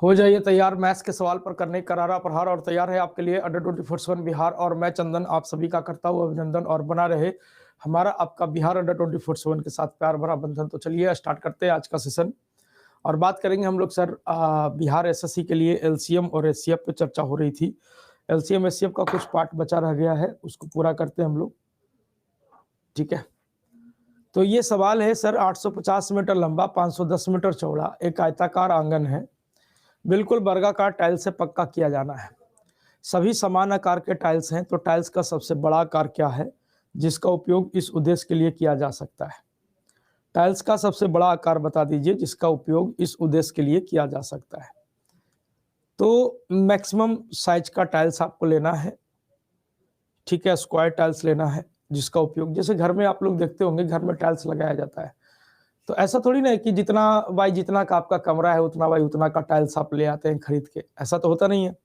हो जाइए तैयार मैथ्स के सवाल पर करने करारा प्रहार और तैयार है आपके लिए अंडर 24/7 बिहार और मैं चंदन आप सभी का करता हूँ अभिनंदन और बना रहे हमारा आपका बिहार अंडर 24/7 के साथ प्यार भरा बंधन। तो चलिए स्टार्ट करते हैं आज का सेशन और बात करेंगे हम लोग सर बिहार एसएससी के लिए एलसीएम और एचसीएफ पे चर्चा हो रही थी। एलसीएम एचसीएफ का कुछ पार्ट बचा रह गया है, उसको पूरा करते हैं हम लोग। ठीक है, तो ये सवाल है सर 850 मीटर लंबा 510 मीटर चौड़ा एक आयताकार आंगन है, बिल्कुल वर्गाकार टाइल्स से पक्का किया जाना है। सभी समान आकार के टाइल्स हैं, तो टाइल्स का सबसे बड़ा आकार क्या है जिसका उपयोग इस उद्देश्य के लिए किया जा सकता है? टाइल्स का सबसे बड़ा आकार बता दीजिए जिसका उपयोग इस उद्देश्य के लिए किया जा सकता है। तो मैक्सिमम साइज का टाइल्स आपको लेना है, ठीक है, स्क्वायर टाइल्स लेना है जिसका उपयोग, जैसे घर में आप लोग देखते होंगे घर में टाइल्स लगाया जाता है, तो ऐसा थोड़ी ना है कि जितना बाई जितना का आपका कमरा है उतना बाई उतना का टाइल्स आप ले आते हैं खरीद के, ऐसा तो होता नहीं है।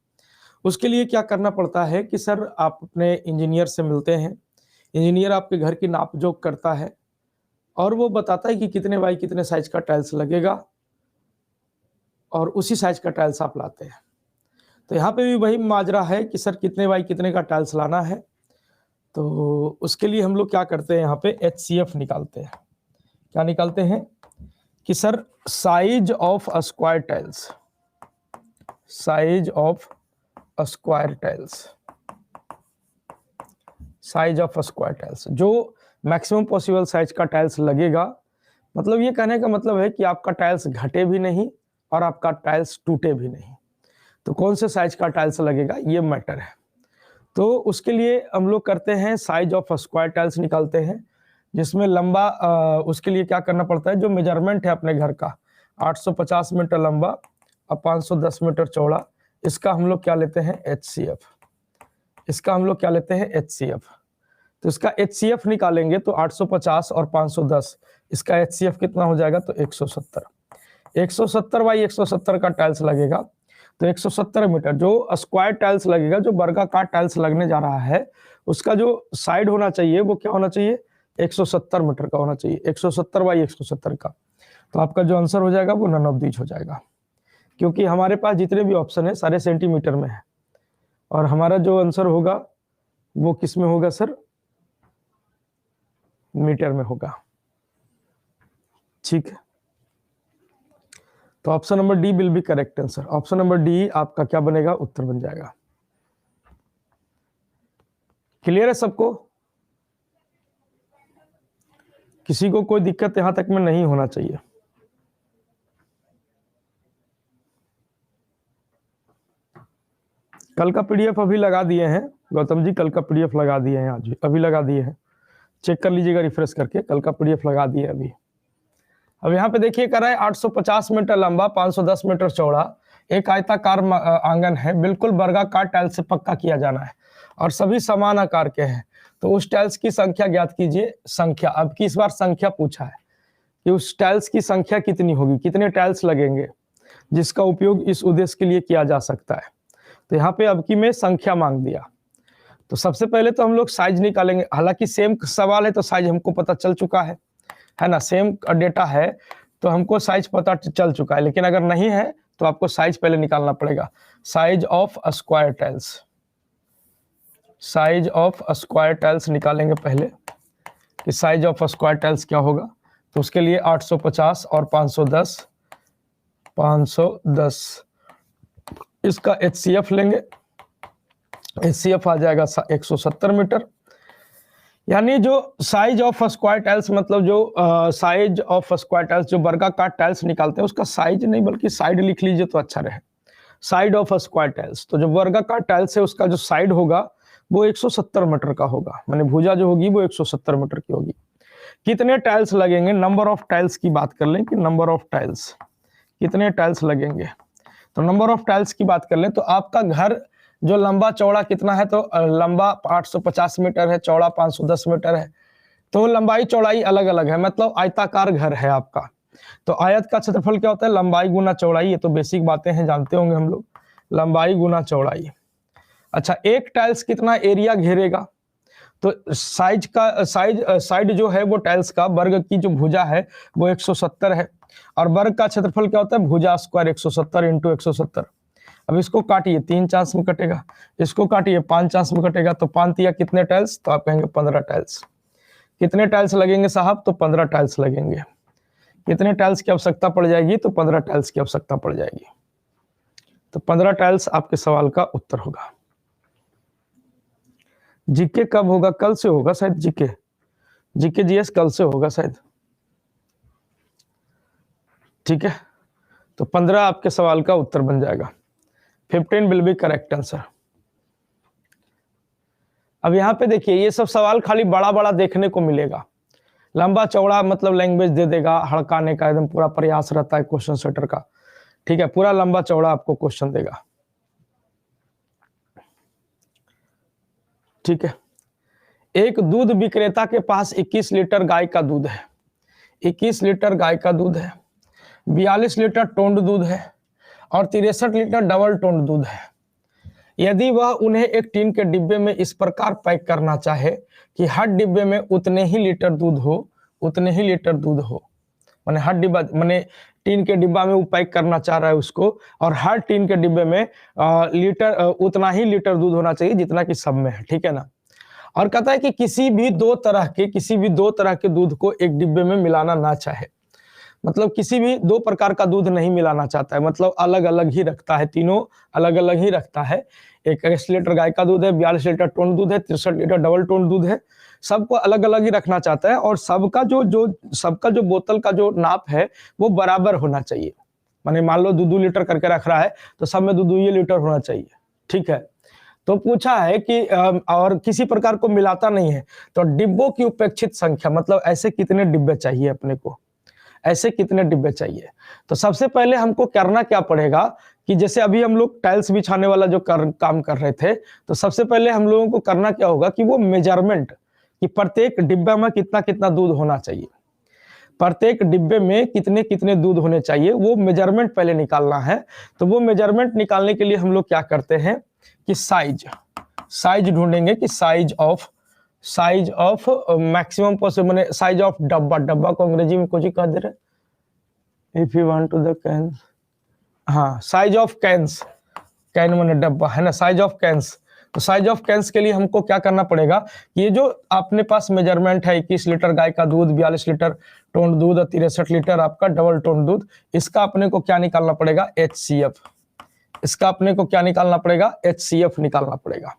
उसके लिए क्या करना पड़ता है कि सर आप अपने इंजीनियर से मिलते हैं, इंजीनियर आपके घर की नाप जोख करता है और वो बताता है कि कितने बाई कितने साइज का टाइल्स लगेगा और उसी साइज का टाइल्स आप लाते हैं। तो यहाँ पे भी वही माजरा है कि सर कितने बाई कितने का टाइल्स लाना है, तो उसके लिए हम लोग क्या करते हैं, यहाँ पे एचसीएफ निकालते हैं। क्या निकालते हैं कि sir size of a square tiles, size of a square tiles, size of a square tiles, जो मैक्सिमम पॉसिबल साइज का टाइल्स लगेगा। मतलब ये कहने का मतलब है कि आपका टाइल्स घटे भी नहीं और आपका टाइल्स टूटे भी नहीं। तो कौन से साइज का टाइल्स लगेगा ये मैटर है। तो उसके लिए हम लोग करते हैं size of a square tiles निकालते हैं, जिसमें लंबा उसके लिए क्या करना पड़ता है, जो मेजरमेंट है अपने घर का 850 मीटर लंबा और 510 मीटर चौड़ा, इसका हम लोग क्या लेते हैं एचसीएफ, इसका हम लोग क्या लेते हैं एचसीएफ। तो इसका एचसीएफ निकालेंगे तो 850 और 510, इसका एचसीएफ कितना हो जाएगा, तो 170। 170 बाई 170 का टाइल्स लगेगा, तो 170 मीटर जो स्क्वायर टाइल्स लगेगा, जो वर्गाकार टाइल्स लगने जा रहा है उसका जो साइड होना चाहिए वो क्या होना चाहिए, 170 मीटर का होना चाहिए, 170 बाई 170 का। तो आपका जो आंसर हो जाएगा वो नन ऑफ दीज हो जाएगा, क्योंकि हमारे पास जितने भी ऑप्शन है सारे सेंटीमीटर में है और हमारा जो आंसर होगा वो किस में होगा सर, मीटर में होगा। ठीक है, तो option number D will be correct answer. Option number D आपका क्या बनेगा, उत्तर बन जाएगा। क्लियर है सबको? किसी को कोई दिक्कत यहां तक में नहीं होना चाहिए। कल का पीडीएफ अभी लगा दिए हैं गौतम जी, कल का पीडीएफ लगा दिए हैं, आज अभी लगा दिए हैं, चेक कर लीजिएगा रिफ्रेश करके, कल का पीडीएफ लगा दिए अभी। अब यहाँ पे देखिए कर रहा है 850 मीटर लंबा 510 मीटर चौड़ा एक आयताकार आंगन है, बिल्कुल वर्गाकार टाइल्स से पक्का किया जाना है और सभी समान आकार के हैं। तो उस टाइल्स की संख्या ज्ञात कीजिए। संख्या, अब की इस बार संख्या पूछा है कि उस टाइल्स की संख्या कितनी होगी, कितने टाइल्स लगेंगे जिसका उपयोग इस उद्देश्य के लिए किया जा सकता है। तो यहाँ पे अब की में संख्या मांग दिया, तो सबसे पहले तो हम लोग साइज निकालेंगे। हालांकि सेम सवाल है तो साइज हमको पता चल चुका है ना, सेम डेटा है तो हमको साइज पता चल चुका है, लेकिन अगर नहीं है तो आपको साइज पहले निकालना पड़ेगा। Size of a square tiles, size of a square tiles निकालेंगे पहले कि size of a square tiles क्या होगा। तो उसके लिए 850 और 510, 510 इसका एचसीएफ लेंगे, एचसीएफ आ जाएगा 170 मीटर। यानी जो साइज ऑफ स्क्वायर टाइल्स मतलब जो साइज ऑफ स्क्वायर टाइल्स जो वर्गाकार टाइल्स निकालते हैं उसका साइज नहीं बल्कि साइड लिख लीजिए तो अच्छा रहे। साइड ऑफ स्क्वायर टाइल्स, तो जो वर्गाकार टाइल्स है उसका जो साइड होगा वो 170 मीटर का होगा, माने भुजा जो होगी वो 170 मीटर की होगी। कितने टाइल्स लगेंगे, नंबर ऑफ टाइल्स की बात कर लें कि नंबर ऑफ टाइल्स कितने टाइल्स लगेंगे। तो नंबर ऑफ टाइल्स की बात कर लें तो आपका घर जो लंबा चौड़ा कितना है, तो लंबा 850 मीटर है, चौड़ा 510 मीटर है, तो लंबाई चौड़ाई अलग अलग है, मतलब आयताकार घर है आपका। तो आयत का क्षेत्रफल क्या होता है, लंबाई गुना चौड़ाई, ये तो बेसिक बातें हैं जानते होंगे हम लोग, लंबाई गुना चौड़ाई। अच्छा, एक टाइल्स कितना एरिया घेरेगा, तो साइड जो है वो टाइल्स का वर्ग की जो भुजा है वो 170 है, और वर्ग का क्षेत्रफल क्या होता है, भुजा स्क्वायर 170 इंटू 170। अब इसको काटिए, 3 चांस में कटेगा, इसको काटिए 5 चांस में कटेगा, तो 5 तिया कितने टाइल्स, तो आप कहेंगे 15 टाइल्स। कितने टाइल्स लगेंगे साहब, तो 15 टाइल्स लगेंगे। कितने टाइल्स की आवश्यकता पड़ जाएगी, तो 15 टाइल्स की आवश्यकता पड़ जाएगी। तो 15 टाइल्स आपके सवाल का उत्तर होगा। जीके कब होगा, कल से होगा शायद, जीके जीएस कल से होगा शायद, ठीक है। तो 15 आपके सवाल का उत्तर बन जाएगा। 15 विल बी करेक्ट आंसर। अब यहाँ पे देखिए, ये सब सवाल खाली बड़ा बड़ा देखने को मिलेगा, लंबा चौड़ा मतलब लैंग्वेज दे देगा, हड़काने का एकदम पूरा प्रयास रहता है क्वेश्चन सेटर का, ठीक है, पूरा लंबा चौड़ा आपको क्वेश्चन देगा, ठीक है। एक दूध विक्रेता के पास 21 लीटर गाय का दूध है, 21 लीटर गाय का दूध है, 42 लीटर टोंड दूध है और 63 लीटर डबल टोंड दूध है। यदि वह उन्हें एक टीन के डिब्बे में इस प्रकार पैक करना चाहे कि हर डिब्बे में उतने ही लीटर दूध हो, उतने ही लीटर दूध हो, माने हर डिब्बा, माने टीन के डिब्बा में वो पैक करना चाह रहा है उसको, और हर टीन के डिब्बे में उतना ही लीटर दूध होना चाहिए जितना कि सब में है, ठीक है ना। और कहता है कि किसी भी दो तरह के दूध को एक डिब्बे में मिलाना ना चाहे, मतलब किसी भी दो प्रकार का दूध नहीं मिलाना चाहता है, मतलब अलग अलग ही रखता है, तीनों अलग अलग ही रखता है। 21 लीटर गाय का दूध है, 42 लीटर टोंड दूध है, 63 लीटर डबल टोंड दूध है, सबको अलग अलग ही रखना चाहता है, और सबका जो बोतल का जो नाप है वो बराबर होना चाहिए। माने मान लो 2-2 लीटर करके रख रहा है, तो सब में 2-2 लीटर होना चाहिए, ठीक है। तो पूछा है कि और किसी प्रकार को मिलाता नहीं है, तो डिब्बों की उपेक्षित संख्या, मतलब ऐसे कितने डिब्बे चाहिए अपने को, ऐसे कितने डिब्बे चाहिए। तो सबसे पहले हमको करना क्या पड़ेगा कि जैसे अभी हम लोग टाइल्स बिछाने वाला जो काम कर रहे थे, तो सबसे पहले हम लोगों को करना क्या होगा कि वो मेजरमेंट, कि प्रत्येक डिब्बे में कितना कितना दूध होना चाहिए, प्रत्येक डिब्बे में कितने कितने दूध होने चाहिए, वो मेजरमेंट पहले निकालना है। तो वो मेजरमेंट निकालने के लिए हम लोग क्या करते हैं कि साइज ढूंढेंगे, कि साइज ऑफ मैक्सिमम पॉसिबल, माने साइज ऑफ डब्बा को अंग्रेजी में कुछ कह दे रहे, if you want to the can, हाँ साइज ऑफ कैंस, कैन माने डब्बा है ना, साइज ऑफ कैंस। तो साइज ऑफ कैंस के लिए हमको क्या करना पड़ेगा, ये जो अपने पास मेजरमेंट है 21 लीटर गाय का दूध, 42 लीटर टोंड दूध और 63 लीटर आपका डबल टोंड दूध, इसका अपने को क्या निकालना पड़ेगा, HCF। इसका अपने को क्या निकालना पड़ेगा, HCF निकालना पड़ेगा।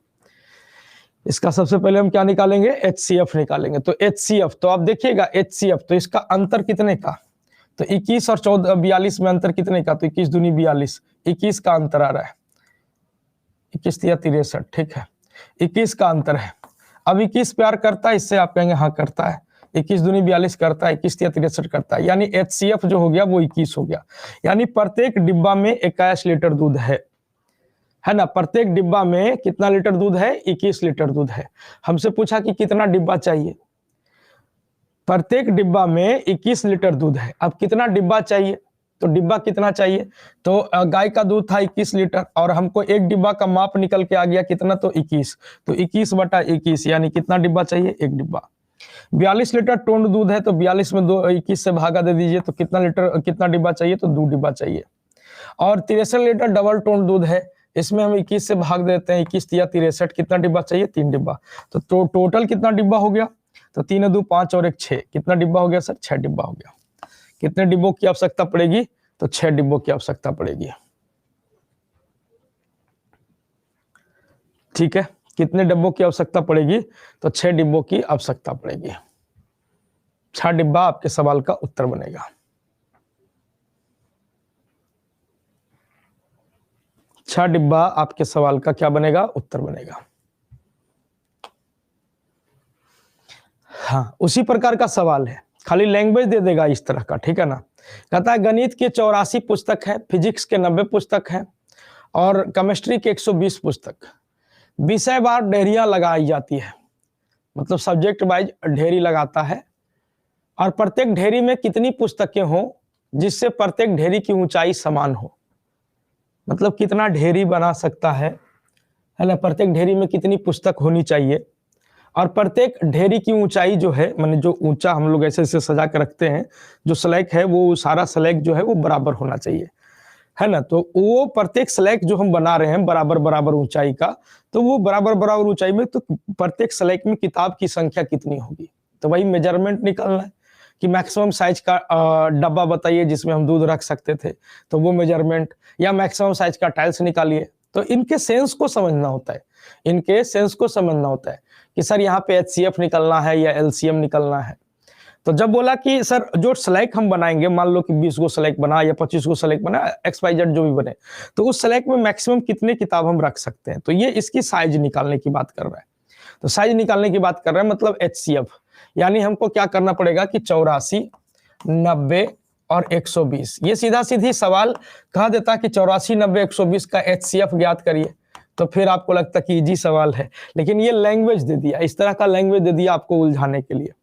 इसका सबसे पहले हम क्या निकालेंगे, HCF निकालेंगे। तो HCF, तो आप देखिएगा HCF, तो इसका अंतर कितने का, तो 21 और 42 में अंतर कितने का, तो 21 दूनी 42, 21 का अंतर आ रहा है, 21 या 63, ठीक है, 21 का अंतर है। अब 21 प्यार करता है इससे, आप कहेंगे हाँ करता है, 21 दूनी 42 करता है, 21 या 63 करता है, यानी HCF जो हो गया वो 21 हो गया। यानी प्रत्येक डिब्बा में 21 लीटर दूध है ना, प्रत्येक डिब्बा में कितना लीटर दूध है, 21 लीटर दूध है। हमसे पूछा कि कितना डिब्बा चाहिए, प्रत्येक डिब्बा में 21 लीटर दूध है। अब कितना डिब्बा चाहिए, तो डिब्बा कितना चाहिए, तो गाय का दूध था 21 लीटर और हमको एक डिब्बा का माप निकल के आ गया कितना, तो 21, तो 21/21 यानी कितना डिब्बा चाहिए, एक डिब्बा। 42 लीटर टोंड दूध है, तो 42 में 21 से भागा दे दीजिए, तो कितना डिब्बा चाहिए, तो 2 डिब्बा चाहिए। और 63 लीटर डबल टोंड दूध है, इसमें हम 21 से भाग देते हैं, 21 या 63, कितना डिब्बा चाहिए, 3 डिब्बा। तो टोटल कितना डिब्बा हो गया, तो 3 2 5 और 1 6, कितना डिब्बा हो गया सर, 6 डिब्बा हो गया। कितने डिब्बों की आवश्यकता पड़ेगी, तो 6 डिब्बों की आवश्यकता पड़ेगी, ठीक है। कितने डिब्बों की आवश्यकता पड़ेगी, तो 6 डिब्बों की आवश्यकता पड़ेगी। 6 डिब्बा आपके सवाल का उत्तर बनेगा। छह डिब्बा आपके सवाल का क्या बनेगा, उत्तर बनेगा। हाँ, उसी प्रकार का सवाल है, खाली लैंग्वेज दे देगा इस तरह का, ठीक है ना। कहता है गणित के 84 पुस्तक है, फिजिक्स के 90 पुस्तक है और केमिस्ट्री के 120 पुस्तक। विषय वार ढेरियां लगाई जाती है, मतलब सब्जेक्ट वाइज ढेरी लगाता है, और प्रत्येक ढेरी में कितनी पुस्तकें हो जिससे प्रत्येक ढेरी की ऊंचाई समान हो, मतलब कितना ढेरी बना सकता है ना, प्रत्येक ढेरी में कितनी पुस्तक होनी चाहिए और प्रत्येक ढेरी की ऊंचाई जो है, माने जो ऊंचा हम लोग ऐसे ऐसे सजा के रखते हैं, जो स्लैग है वो सारा स्लैग जो है वो बराबर होना चाहिए, है ना। तो वो प्रत्येक स्लैग जो हम बना रहे हैं बराबर बराबर ऊंचाई का, तो वो बराबर बराबर ऊंचाई में तो प्रत्येक स्लैग में किताब की संख्या कितनी होगी, तो वही मेजरमेंट निकालना है कि मैक्सिमम साइज का डब्बा बताइए जिसमें हम दूध रख सकते थे, तो वो मेजरमेंट, या मैक्सिमम साइज का टाइल्स निकालिए। तो इनके सेंस को समझना होता है, इनके सेंस को समझना होता है कि सर यहाँ पे HCF निकलना है या LCM निकलना है। तो जब बोला कि सर जो स्लैग हम बनाएंगे, मान लो कि 20 गो स्लैग बना या 25 गो स्लैग बना, XYZ जो भी बने, तो उस स्लैग में मैक्सिमम कितने किताब हम रख सकते हैं, तो ये इसकी साइज निकालने की बात कर रहा है। तो साइज निकालने की बात कर रहे हैं, मतलब HCF, यानी हमको क्या करना पड़ेगा कि 84, 90 और 120। ये सीधा सीधी सवाल कहा देता कि 84, 90, 120 का HCF ज्ञात करिए, तो फिर आपको लगता कि इजी सवाल है, लेकिन ये लैंग्वेज दे दिया, इस तरह का लैंग्वेज दे दिया आपको उलझाने के लिए।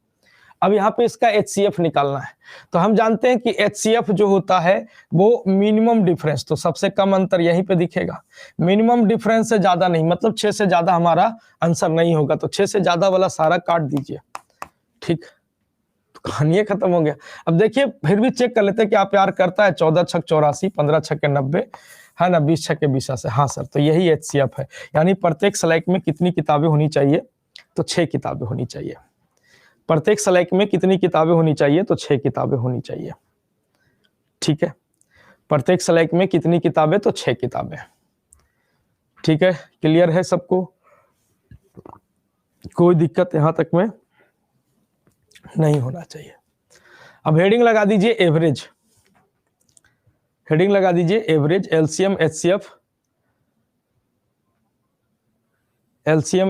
अब यहाँ पे इसका HCF निकालना है, तो हम जानते हैं कि HCF जो होता है वो मिनिमम डिफरेंस, तो सबसे कम अंतर यहीं पे दिखेगा, मिनिमम डिफरेंस से ज्यादा नहीं, मतलब 6 से ज्यादा हमारा आंसर नहीं होगा, तो 6 से ज्यादा वाला सारा काट दीजिए, ठीक, तो कहानी खत्म हो गया। अब देखिए फिर भी चेक कर लेते हैं कि आप यार करता है 14 छक 84, 15 छक 90, है ना, 20 छक 20 से, हाँ सर, तो यही HCF है, यानी प्रत्येक स्लैग में कितनी किताबें होनी चाहिए, तो 6 किताबें होनी चाहिए। प्रत्येक स्लैग में कितनी किताबें होनी चाहिए, तो 6 किताबें होनी चाहिए, ठीक है। प्रत्येक स्लैग में कितनी किताबें, तो 6 किताबें, ठीक है। क्लियर है सबको, कोई दिक्कत यहां तक में नहीं होना चाहिए। अब हेडिंग लगा दीजिए एवरेज, हेडिंग लगा दीजिए एवरेज, LCM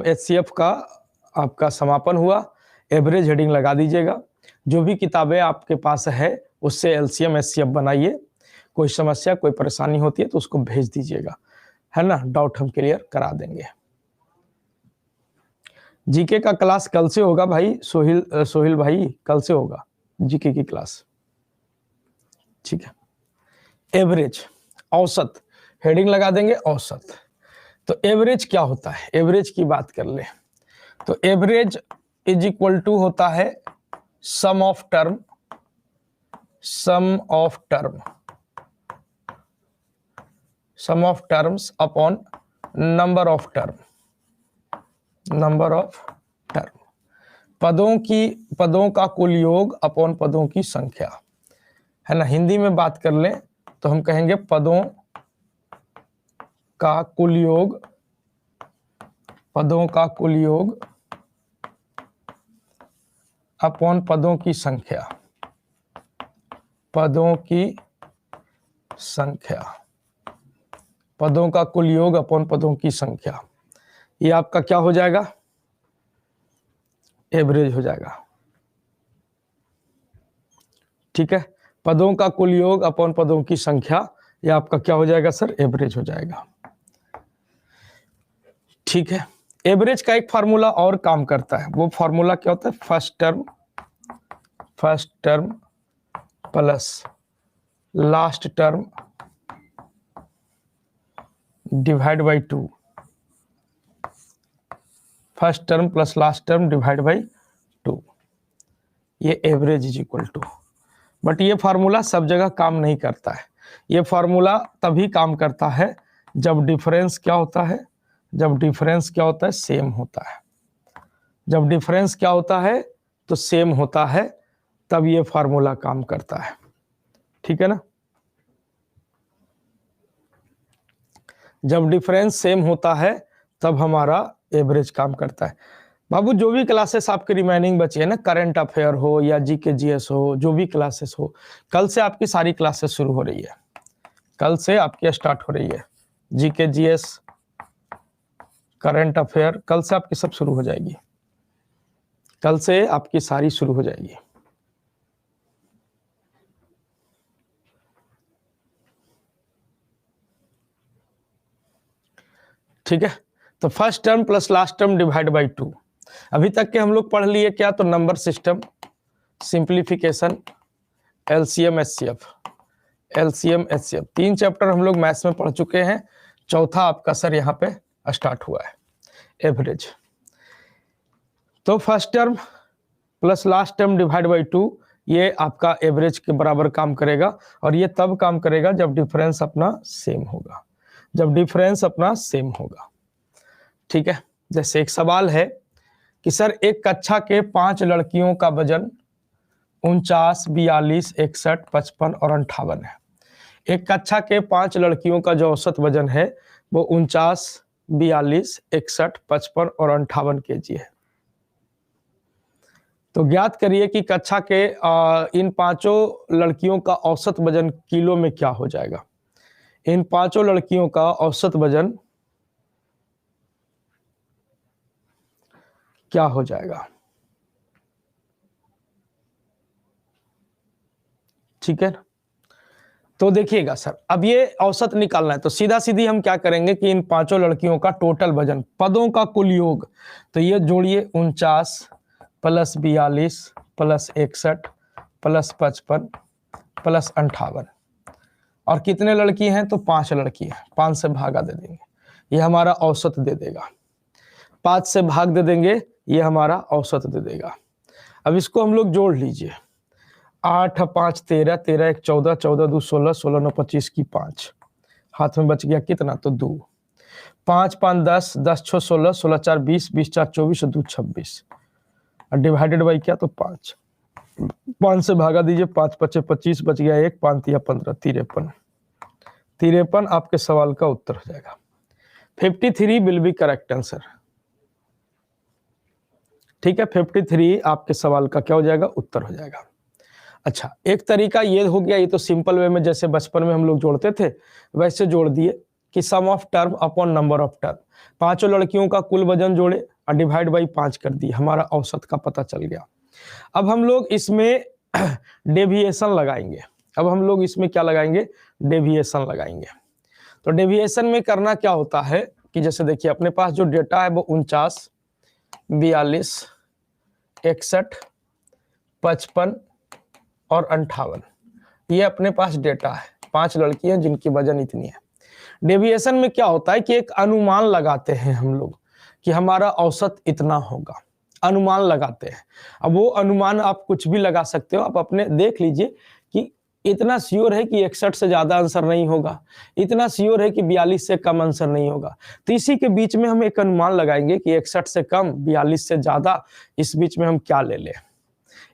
HCF का आपका समापन हुआ, एवरेज हेडिंग लगा दीजिएगा। जो भी किताबें आपके पास है उससे LCM HCF बनाइए, कोई समस्या कोई परेशानी होती है तो उसको भेज दीजिएगा, है ना, डाउट हम क्लियर करा देंगे। जीके का क्लास कल से होगा भाई, सोहिल भाई, कल से होगा जीके की क्लास, ठीक है। एवरेज, औसत, हेडिंग लगा देंगे औसत। तो एवरेज क्या होता है, एवरेज की बात कर ले, तो एवरेज इज इक्वल टू होता है sum of term, sum of terms upon number of term, पदों का कुल योग अपॉन पदों की संख्या, है ना। हिंदी में बात कर लें तो हम कहेंगे पदों का कुल योग अपॉन पदों की संख्या, पदों का कुल योग अपॉन पदों की संख्या, ये आपका क्या हो जाएगा, एवरेज हो जाएगा, ठीक है। पदों का कुल योग अपॉन पदों की संख्या, ये आपका क्या हो जाएगा सर, एवरेज हो जाएगा, ठीक है। एवरेज का एक फार्मूला और काम करता है, वो फार्मूला क्या होता है, first term plus last term divide by 2, first term plus last term divide by 2, ये एवरेज इज इक्वल टू। बट ये फार्मूला सब जगह काम नहीं करता है, ये फार्मूला तभी काम करता है जब डिफरेंस क्या होता है, सेम होता है। जब डिफरेंस क्या होता है, तो सेम होता है, तब ये फार्मूला काम करता है, ठीक है ना। जब डिफरेंस सेम होता है तब हमारा एवरेज काम करता है। बाबू जो भी क्लासेस आपके रिमेनिंग बची है ना, करंट अफेयर हो या जीके जीएस हो, जो भी क्लासेस हो, कल से आपकी सारी क्लासेस शुरू हो रही है, कल से आपकी स्टार्ट हो रही है। जीके जीएस, करंट अफेयर, कल से आपकी सब शुरू हो जाएगी, कल से आपकी सारी शुरू हो जाएगी, ठीक है। तो first term plus last term divide by 2, अभी तक के हम लोग पढ़ लिए क्या, तो number system, simplification, LCM HCF, 3 chapter हम लोग मैथ्स में पढ़ चुके हैं, चौथा आपका सर यहाँ पे स्टार्ट हुआ है, एवरेज। तो first term plus last term divide by 2 ये आपका एवरेज के बराबर काम करेगा, और ये तब काम करेगा जब डिफरेंस अपना सेम होगा, जब डिफरेंस अपना सेम होगा। ठीक है, जैसे एक सवाल है कि सर एक कक्षा के 5 लड़कियों का वजन 49, 42, 61, 55 और 58 है। एक कक्षा के 5 लड़कियों का जो औसत वजन है वो 49, 42, 61, 55 और 58 kg है। तो ज्ञात करिए कि कक्षा के इन 5 लड़कियों का औसत वजन किलो में क्या हो जाएगा। इन 5 लड़कियों का औसत वजन क्या हो जाएगा। ठीक है, तो देखिएगा सर, अब ये औसत निकालना है तो सीधा सीधी हम क्या करेंगे कि इन 5 लड़कियों का टोटल वजन, पदों का कुल योग, तो ये जोड़िए 49 प्लस 42 प्लस 61 प्लस 55 प्लस 58, और कितने लड़की हैं तो 5 लड़की हैं। 5 से भागा दे देंगे, ये हमारा औसत दे देगा। 5 से भाग दे देंगे, ये हमारा औसत दे देगा। अब इसको हम लोग जोड़ लीजिए, 8 5 13, 13 1 14, 14 2 16, 16 9 25 की 5, हाथ में बच गया कितना तो 2, 5 5 10, 10 6 16, 16 4 20, 20 4 24 और 2 26, और डिवाइडेड बाई क्या तो 5। 5 से भागा दीजिए, 5 5 25, बच गया 1, 5 3 15, 53। 53 आपके सवाल का उत्तर हो जाएगा। 53 विल बी करेक्ट आंसर। ठीक है, 53 आपके सवाल का क्या हो जाएगा, उत्तर हो जाएगा। अच्छा, एक तरीका ये हो गया, ये तो सिंपल वे में जैसे बचपन में हम लोग जोड़ते थे वैसे जोड़ दिए कि sum of term upon number of term. 5 लड़कियों का कुल वजन जोड़े और डिवाइड बाई 5 कर दिए, हमारा औसत का पता चल गया। अब हम लोग इसमें डेविएशन लगाएंगे। अब हम लोग इसमें क्या लगाएंगे, डेविएशन लगाएंगे। तो डेविएशन में करना क्या होता है कि जैसे देखिए अपने पास जो डेटा है वो 49, 42, 61, 55 और 58, ये अपने पास डेटा है। 5 लड़कियां जिनकी वजन इतनी है। डेविएशन में क्या होता है कि एक अनुमान लगाते हैं हम लोग कि हमारा औसत इतना होगा, अनुमान लगाते हैं। अब वो अनुमान आप कुछ भी लगा सकते हो, आप अपने देख लीजिए कि इतना श्योर है कि 61 से ज्यादा आंसर नहीं होगा, इतना श्योर है कि 42 से कम आंसर नहीं होगा, तो इसी के बीच में हम एक अनुमान लगाएंगे कि 61 से कम, 42 से ज्यादा, इस बीच में हम क्या ले लें,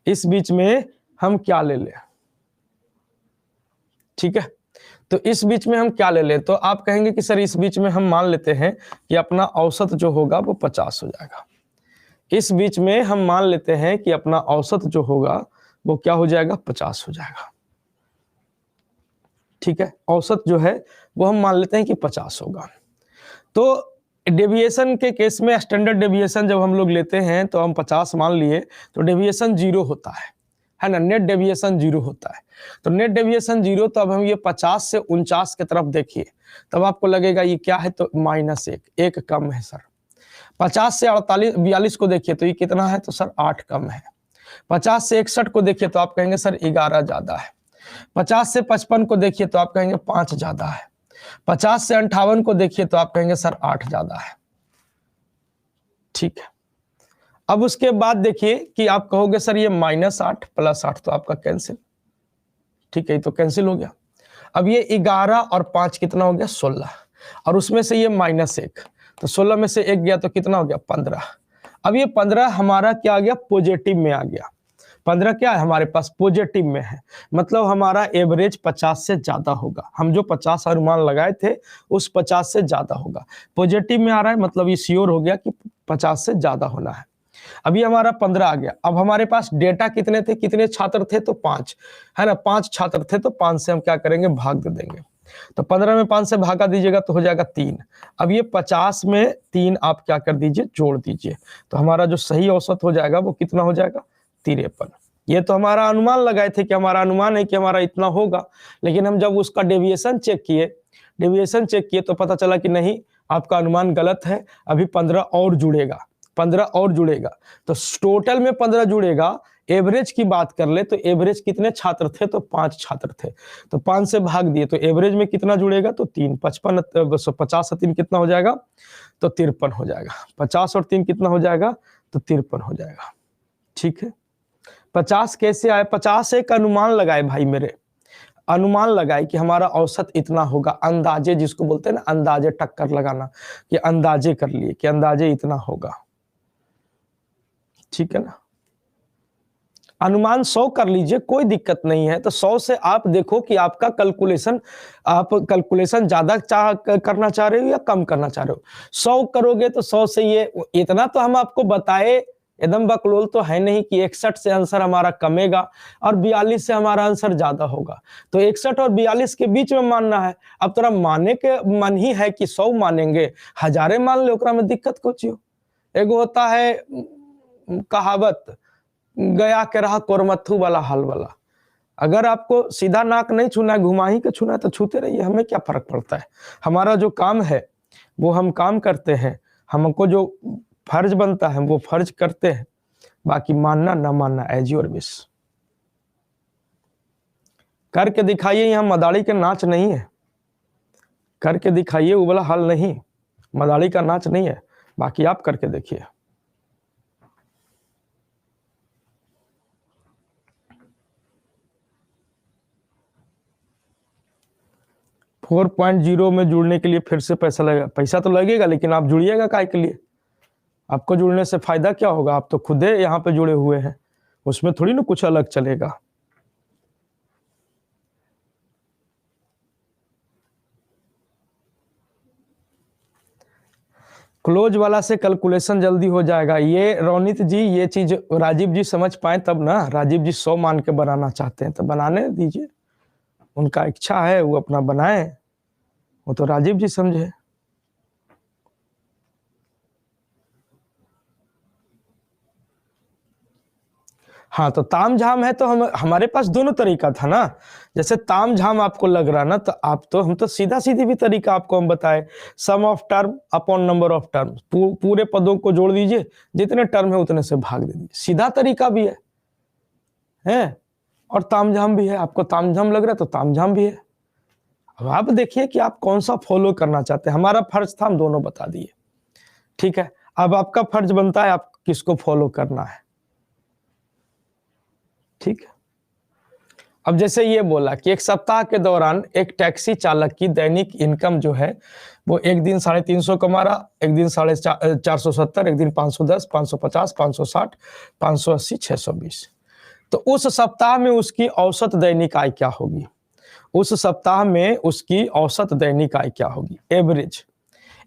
इस बीच में हम क्या ले लें। ठीक है, तो इस बीच में हम क्या ले लें, तो आप कहेंगे कि सर इस बीच में हम मान लेते हैं कि अपना औसत जो होगा वो 50 हो जाएगा। इस बीच में हम मान लेते हैं कि अपना औसत जो होगा वो क्या हो जाएगा, 50 हो जाएगा। ठीक है, औसत जो है वो हम मान लेते हैं कि 50 होगा। तो डेविएशन के केस में स्टैंडर्ड डेविएशन जब हम लोग लेते हैं तो हम 50 मान लिए तो डेविएशन 0 होता है ना, नेट डेविएशन 0 होता है। तो नेट डेविएशन 0, तो अब हम ये 50 से 49 की तरफ देखिए, तब आपको लगेगा ये क्या है तो -1, 1 कम है सर। 50 से 42 को देखिए तो ये कितना है तो सर 8 कम है। 50 से 61 को देखिए तो आप कहेंगे सर 11 ज्यादा है। 50 से 55 को देखिए तो आप कहेंगे 5 ज्यादा है। 50 से 58 को देखिए तो आप कहेंगे सर 8 ज्यादा है। ठीक है, अब उसके बाद देखिए कि आप कहोगे सर ये -8 + 8 तो आपका कैंसिल। ठीक है, तो कैंसिल हो गया। अब ये 11 और 5 कितना हो गया 16, और उसमें से ये -1, तो 16 में से 1 गया तो कितना हो गया 15। अब ये 15 हमारा क्या आ गया, पॉजिटिव में आ गया। 15 क्या है हमारे पास, पॉजिटिव में है, मतलब हमारा एवरेज 50 से ज्यादा होगा। हम जो 50 अनुमान लगाए थे उस 50 से ज्यादा होगा। पॉजिटिव में आ रहा है मतलब ये श्योर हो गया कि 50 से ज्यादा होना है। अभी हमारा 15 आ गया। अब हमारे पास डेटा कितने थे, कितने छात्र थे तो 5 है ना, 5 छात्र थे, तो 5 से हम क्या करेंगे, भाग दे देंगे। तो 15 में 5 से भागा दीजिएगा तो हो जाएगा 3। अब ये 50 में 3 आप क्या कर दीजिए, जोड़ दीजिए, तो हमारा जो सही औसत हो जाएगा वो कितना हो जाएगा 53। ये तो हमारा अनुमान लगाए थे कि हमारा अनुमान है कि हमारा इतना होगा, लेकिन हम जब उसका डेविएशन चेक किए तो पता चला कि नहीं, आपका अनुमान गलत है। अभी 15 और जुड़ेगा, 15 और जुड़ेगा, तो टोटल में 15 जुड़ेगा। एवरेज की बात कर ले तो एवरेज कितने छात्र थे तो 5 छात्र थे, तो 5 से भाग दिए तो एवरेज में कितना जुड़ेगा तो 3। 50 और 3 कितना हो जाएगा तो 53 हो जाएगा। 50 और 3 कितना हो जाएगा तो 53 हो जाएगा। ठीक है, 50 कैसे आए? 50 एक अनुमान लगाए भाई मेरे, अनुमान लगाए कि हमारा औसत इतना होगा, अंदाजे जिसको बोलते हैं ना, अंदाजे टक्कर लगाना, कि अंदाजे कर लिए कि अंदाजे इतना होगा। ठीक है ना, अनुमान 100 कर लीजिए, कोई दिक्कत नहीं है। तो 100 से आप देखो कि आपका कैलकुलेशन, आप कैलकुलेशन ज्यादा करना चाह रहे हो या कम करना चाह रहे हो। 100 करोगे तो 100 से ये इतना तो हम आपको बताए, एकदम बकलोल तो है नहीं कि 61 से आंसर हमारा कमेगा और 42 से हमारा आंसर ज्यादा होगा। तो 61 और 42 के बीच में मानना है। अब तोरा माने के मन ही है कि 100 मानेंगे, हजारे मान ले, ओकरा में दिक्कत कुछ हो। एगो होता है कहावत, गया के रहा कोरमत्थू वाला हाल वाला। अगर आपको सीधा नाक नहीं छूना है, घुमा ही के छूना है तो छूते रहिए, हमें क्या फर्क पड़ता है। हमारा जो काम है वो हम काम करते हैं, हमको जो फर्ज बनता है वो फर्ज करते हैं, बाकी मानना ना मानना एज योर विश। करके दिखाइए, यहाँ मदारी के नाच नहीं है, करके दिखाइए वो वाला हाल नहीं, मदारी का नाच नहीं है, बाकी आप करके देखिए। फोर 4.0 में जुड़ने के लिए फिर से पैसा लगेगा, पैसा तो लगेगा, लेकिन आप जुड़िएगा काय के लिए? आपको जुड़ने से फायदा क्या होगा? आप तो खुद ही यहाँ पे जुड़े हुए हैं, उसमें थोड़ी ना कुछ अलग चलेगा। क्लोज वाला से कैलकुलेशन जल्दी हो जाएगा। ये रोनित जी, ये चीज राजीव जी समझ पाए तब ना। राजीव जी 100 मान के बनाना चाहते हैं तो बनाने दीजिए, उनका इच्छा है, वो अपना बनाए, वो तो राजीव जी समझे। हाँ, तो ताम झाम है तो हमारे पास दोनों तरीका था ना। जैसे ताम झाम आपको लग रहा ना, तो हम तो सीधा सीधी भी तरीका आपको हम बताए, sum of term upon number of term, पूरे पदों को जोड़ दीजिए, जितने टर्म है उतने से भाग दे दीजिए। सीधा तरीका भी है और ताम झाम भी है। आपको ताम झाम लग रहा है तो ताम झाम भी है। अब आप देखिए कि आप कौन सा फॉलो करना चाहते हैं। हमारा फर्ज था, हम दोनों बता दिए। ठीक है, अब आपका फर्ज बनता है आप किसको फॉलो करना है। ठीक है, अब जैसे ये बोला कि एक सप्ताह के दौरान एक टैक्सी चालक की दैनिक इनकम जो है वो एक दिन 350 कमा रहा, एक दिन 470, एक दिन 510, 550, 560, 580, 620। तो उस सप्ताह में उसकी औसत दैनिक आय क्या होगी? उस सप्ताह में उसकी औसत दैनिक आय क्या होगी?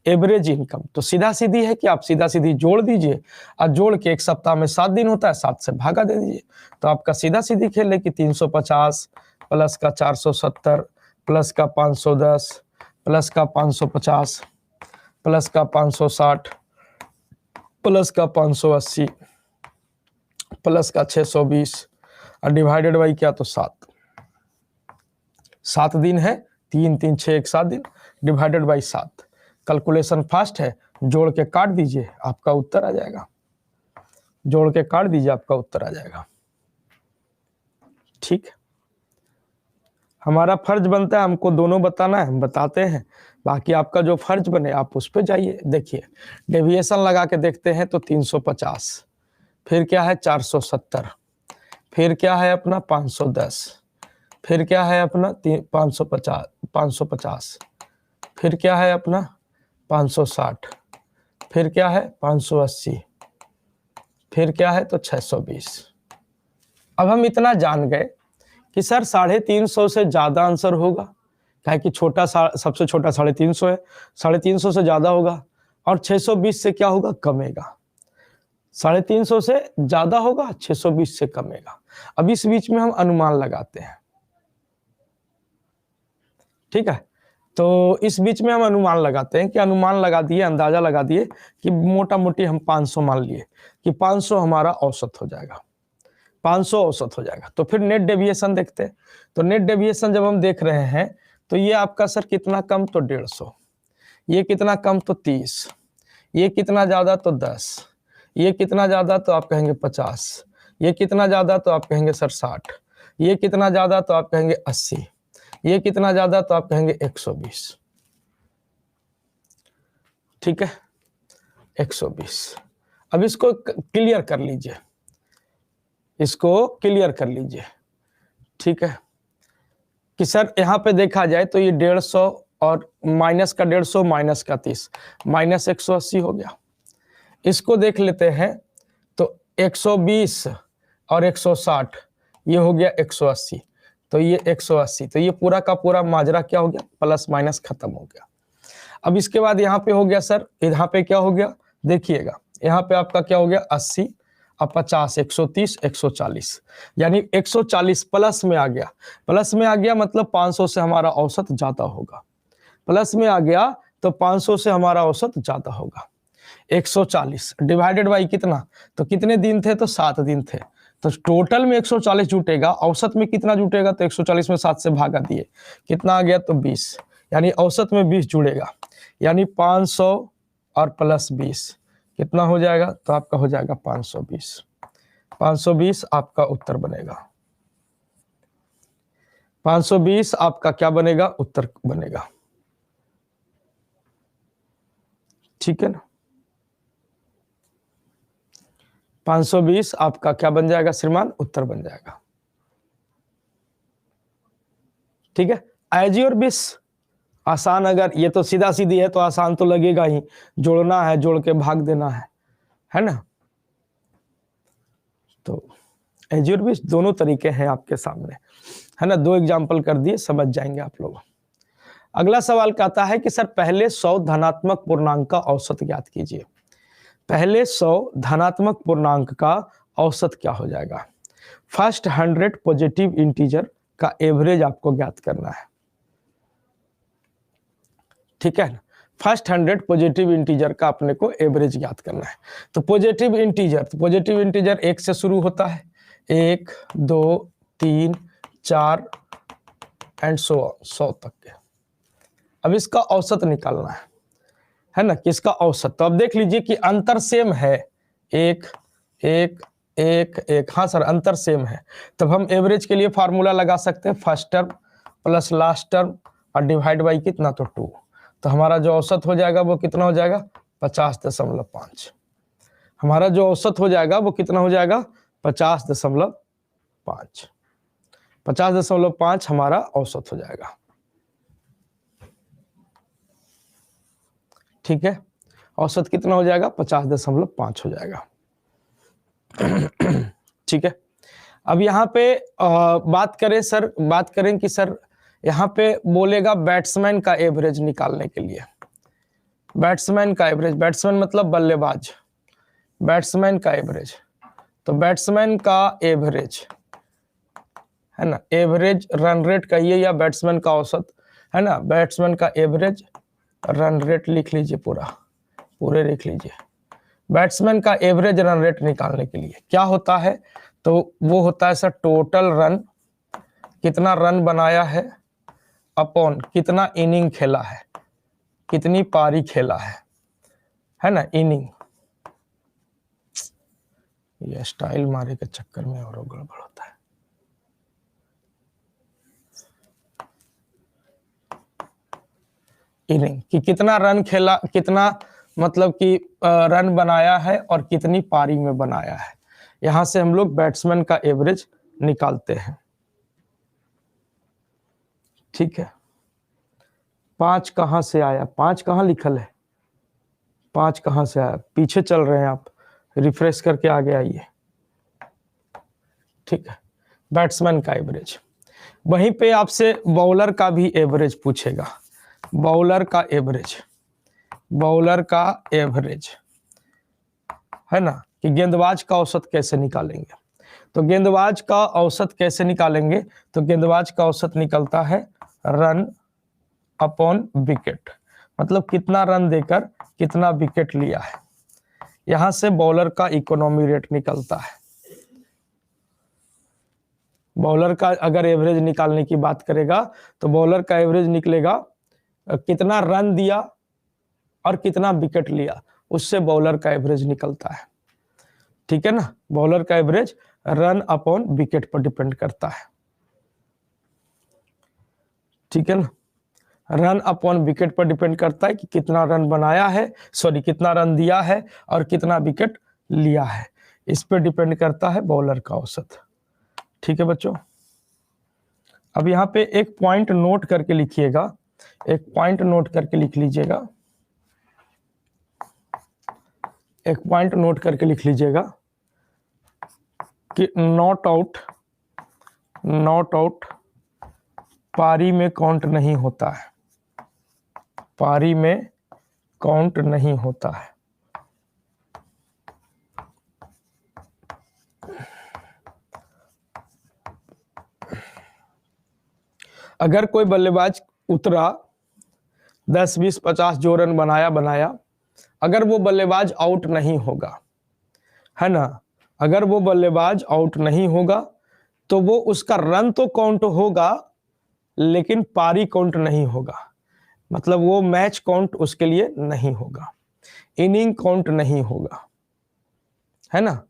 Average income. तो सीधा सीधी है कि आप सीधा सीधी जोड़ दीजिए, और जोड़ के एक सप्ताह में 7 दिन होता है, 7 से भागा दे दीजिए। तो आपका सीधा सीधी खेल है कि 350 प्लस का 470 प्लस का 510 प्लस का 550 प्लस का 560 प्लस का 580 प्लस का 620 और डिवाइडेड बाई क्या? तो 7 दिन है, 3 3 6 1 7 दिन डिवाइडेड बाई 7। कैलकुलेशन फास्ट है, जोड़ के काट दीजिए, आपका उत्तर आ जाएगा। जोड़ के काट दीजिए, आपका उत्तर आ जाएगा। ठीक, हमारा फर्ज बनता है हमको दोनों बताना है, हम बताते हैं। बाकी आपका जो फर्ज बने आप उस पर जाइए। देखिए, डेविएशन लगा के देखते हैं तो 350, फिर क्या है 470, फिर क्या है अपना 510, फिर क्या है अपना 550, फिर क्या है अपना 560, फिर क्या है 580, फिर क्या है तो 620। अब हम इतना जान गए कि सर 350 से ज्यादा आंसर होगा, क्या कि छोटा सबसे छोटा 350 है, 350 से ज्यादा होगा, और 620 से क्या होगा? कमेगा। 350 से ज्यादा होगा, 620 से कमेगा। अब इस बीच में हम अनुमान लगाते हैं। ठीक है, तो इस बीच में हम अनुमान लगाते हैं कि अनुमान लगा दिए, अंदाजा लगा दिए कि मोटा मोटी हम 500 मान लिए कि 500 हमारा औसत हो जाएगा, 500 औसत हो जाएगा। तो फिर नेट डेविएशन देखते हैं। तो नेट डेविएशन जब हम देख रहे हैं तो ये आपका सर कितना कम? तो 150, ये कितना कम? तो 30, ये कितना ज्यादा? तो 10, ये कितना ज्यादा? तो आप कहेंगे 50, ये कितना ज्यादा? तो आप कहेंगे सर 60, ये कितना ज्यादा? तो आप कहेंगे 80, ये कितना ज्यादा? तो आप कहेंगे 120। ठीक है, 120। अब इसको क्लियर कर लीजिए, इसको क्लियर कर लीजिए। ठीक है कि सर यहाँ पे देखा जाए तो ये 150 और माइनस का 150 माइनस का 30 माइनस 180 हो गया। इसको देख लेते हैं तो 120 और 160 ये हो गया 180, तो ये 180, तो ये पूरा का पूरा माजरा क्या हो गया, प्लस माइनस खत्म हो गया। अब इसके बाद यहाँ पे हो गया सर, यहाँ पे क्या हो गया देखिएगा, यहाँ पे आपका क्या हो गया 80 और 50 130 140, यानी 140 प्लस में आ गया। प्लस में आ गया मतलब 500 से हमारा औसत ज्यादा होगा। प्लस में आ गया तो 500 से हमारा औसत ज्यादा होगा। 140 डिवाइडेड बाई कितना, तो कितने दिन थे, तो 7 दिन थे, तो टोटल में 140 जुटेगा। औसत में कितना जुटेगा, तो 140 में 7 से भागा दिए, कितना आ गया, तो 20, यानी औसत में 20 जुड़ेगा, यानी 500 और प्लस 20 कितना हो जाएगा, तो आपका हो जाएगा 520। 520 आपका उत्तर बनेगा। 520 आपका क्या बनेगा, उत्तर बनेगा। ठीक है ना, 520 आपका क्या बन जाएगा श्रीमान, उत्तर बन जाएगा। ठीक है, एज योर विश। आसान, अगर ये तो सीधा सीधी है तो आसान तो लगेगा ही, जोड़ना है, जोड़ के भाग देना है ना। तो एज योर विश, दोनों तरीके हैं आपके सामने, है ना। 2 एग्जाम्पल कर दिए, समझ जाएंगे आप लोग। अगला सवाल कहता है कि सर पहले 100 धनात्मक पूर्णांक का औसत ज्ञात कीजिए। पहले 100 धनात्मक पूर्णांक का औसत क्या हो जाएगा। फर्स्ट 100 पॉजिटिव इंटीजर का एवरेज आपको ज्ञात करना है। ठीक है ना, फर्स्ट 100 पॉजिटिव इंटीजर का अपने को एवरेज ज्ञात करना है। तो पॉजिटिव इंटीजर 1 से शुरू होता है, 1 2 3 4 एंड 100 तक के। अब इसका औसत निकालना है ना, किसका औसत। तो अब देख लीजिए कि अंतर सेम है, 1 1 1 1, हाँ सर अंतर सेम है। तब हम एवरेज के लिए फार्मूला लगा सकते हैं, first term plus last term और डिवाइड बाई कितना, तो 2। तो हमारा जो औसत हो जाएगा वो कितना हो जाएगा, 50.5। हमारा जो औसत हो जाएगा वो कितना हो जाएगा, 50.5। 50.5 हमारा औसत हो जाएगा। ठीक है, औसत कितना हो जाएगा, 50.5 हो जाएगा। ठीक है, अब यहाँ पे बात करें कि सर यहाँ पे बोलेगा बैट्समैन का एवरेज निकालने के लिए। बैट्समैन का एवरेज, बैट्समैन मतलब बल्लेबाज, बैट्समैन का एवरेज। तो बैट्समैन का एवरेज है ना, एवरेज रन रेट कहिए या बैट्समैन का औसत, है ना। बैट्समैन का एवरेज रन रेट लिख लीजिए, पूरे लिख लीजिए। बैट्समैन का एवरेज रन रेट निकालने के लिए क्या होता है, तो वो होता है सर टोटल रन, कितना रन बनाया है अपॉन कितना इनिंग खेला है, कितनी पारी खेला है ना, इनिंग। ये स्टाइल मारे के चक्कर में और गड़बड़ होता है। इनिंग कि कितना रन खेला, कितना मतलब कि रन बनाया है और कितनी पारी में बनाया है। यहां से हम लोग बैट्समैन का एवरेज निकालते हैं। ठीक है, 5 कहां से आया, 5 कहां लिखल है, 5 कहां से आया, पीछे चल रहे हैं आप, रिफ्रेश करके आगे आइए। ठीक है, बैट्समैन का एवरेज। वहीं पे आपसे बॉलर का भी एवरेज पूछेगा, बॉलर का एवरेज, बॉलर का एवरेज है ना, कि गेंदबाज का औसत कैसे निकालेंगे। तो गेंदबाज का औसत कैसे निकालेंगे, तो गेंदबाज का औसत निकलता है रन अपॉन विकेट, मतलब कितना रन देकर कितना विकेट लिया है। यहां से बॉलर का इकोनॉमी रेट निकलता है। बॉलर का अगर एवरेज निकालने की बात करेगा तो बॉलर का एवरेज निकलेगा कितना रन दिया और कितना विकेट लिया, उससे बॉलर का एवरेज निकलता है। ठीक है ना, बॉलर का एवरेज रन अपॉन विकेट पर डिपेंड करता है। ठीक है ना, रन अपॉन विकेट पर डिपेंड करता है कि कितना रन बनाया है, सॉरी कितना रन दिया है और कितना विकेट लिया है, इस पे डिपेंड करता है बॉलर का औसत। ठीक है बच्चों, अब यहाँ पे एक पॉइंट नोट करके लिखिएगा, एक पॉइंट नोट करके लिख लीजिएगा, एक पॉइंट नोट करके लिख लीजिएगा कि नॉट आउट पारी में काउंट नहीं होता है, पारी में काउंट नहीं होता है। अगर कोई बल्लेबाज उतरा 10, 20, 50 जो रन बनाया, अगर वो बल्लेबाज आउट नहीं होगा, है ना, अगर वो बल्लेबाज आउट नहीं होगा तो वो उसका रन तो काउंट होगा लेकिन पारी काउंट नहीं होगा, मतलब वो मैच काउंट उसके लिए नहीं होगा, इनिंग काउंट नहीं होगा, है ना,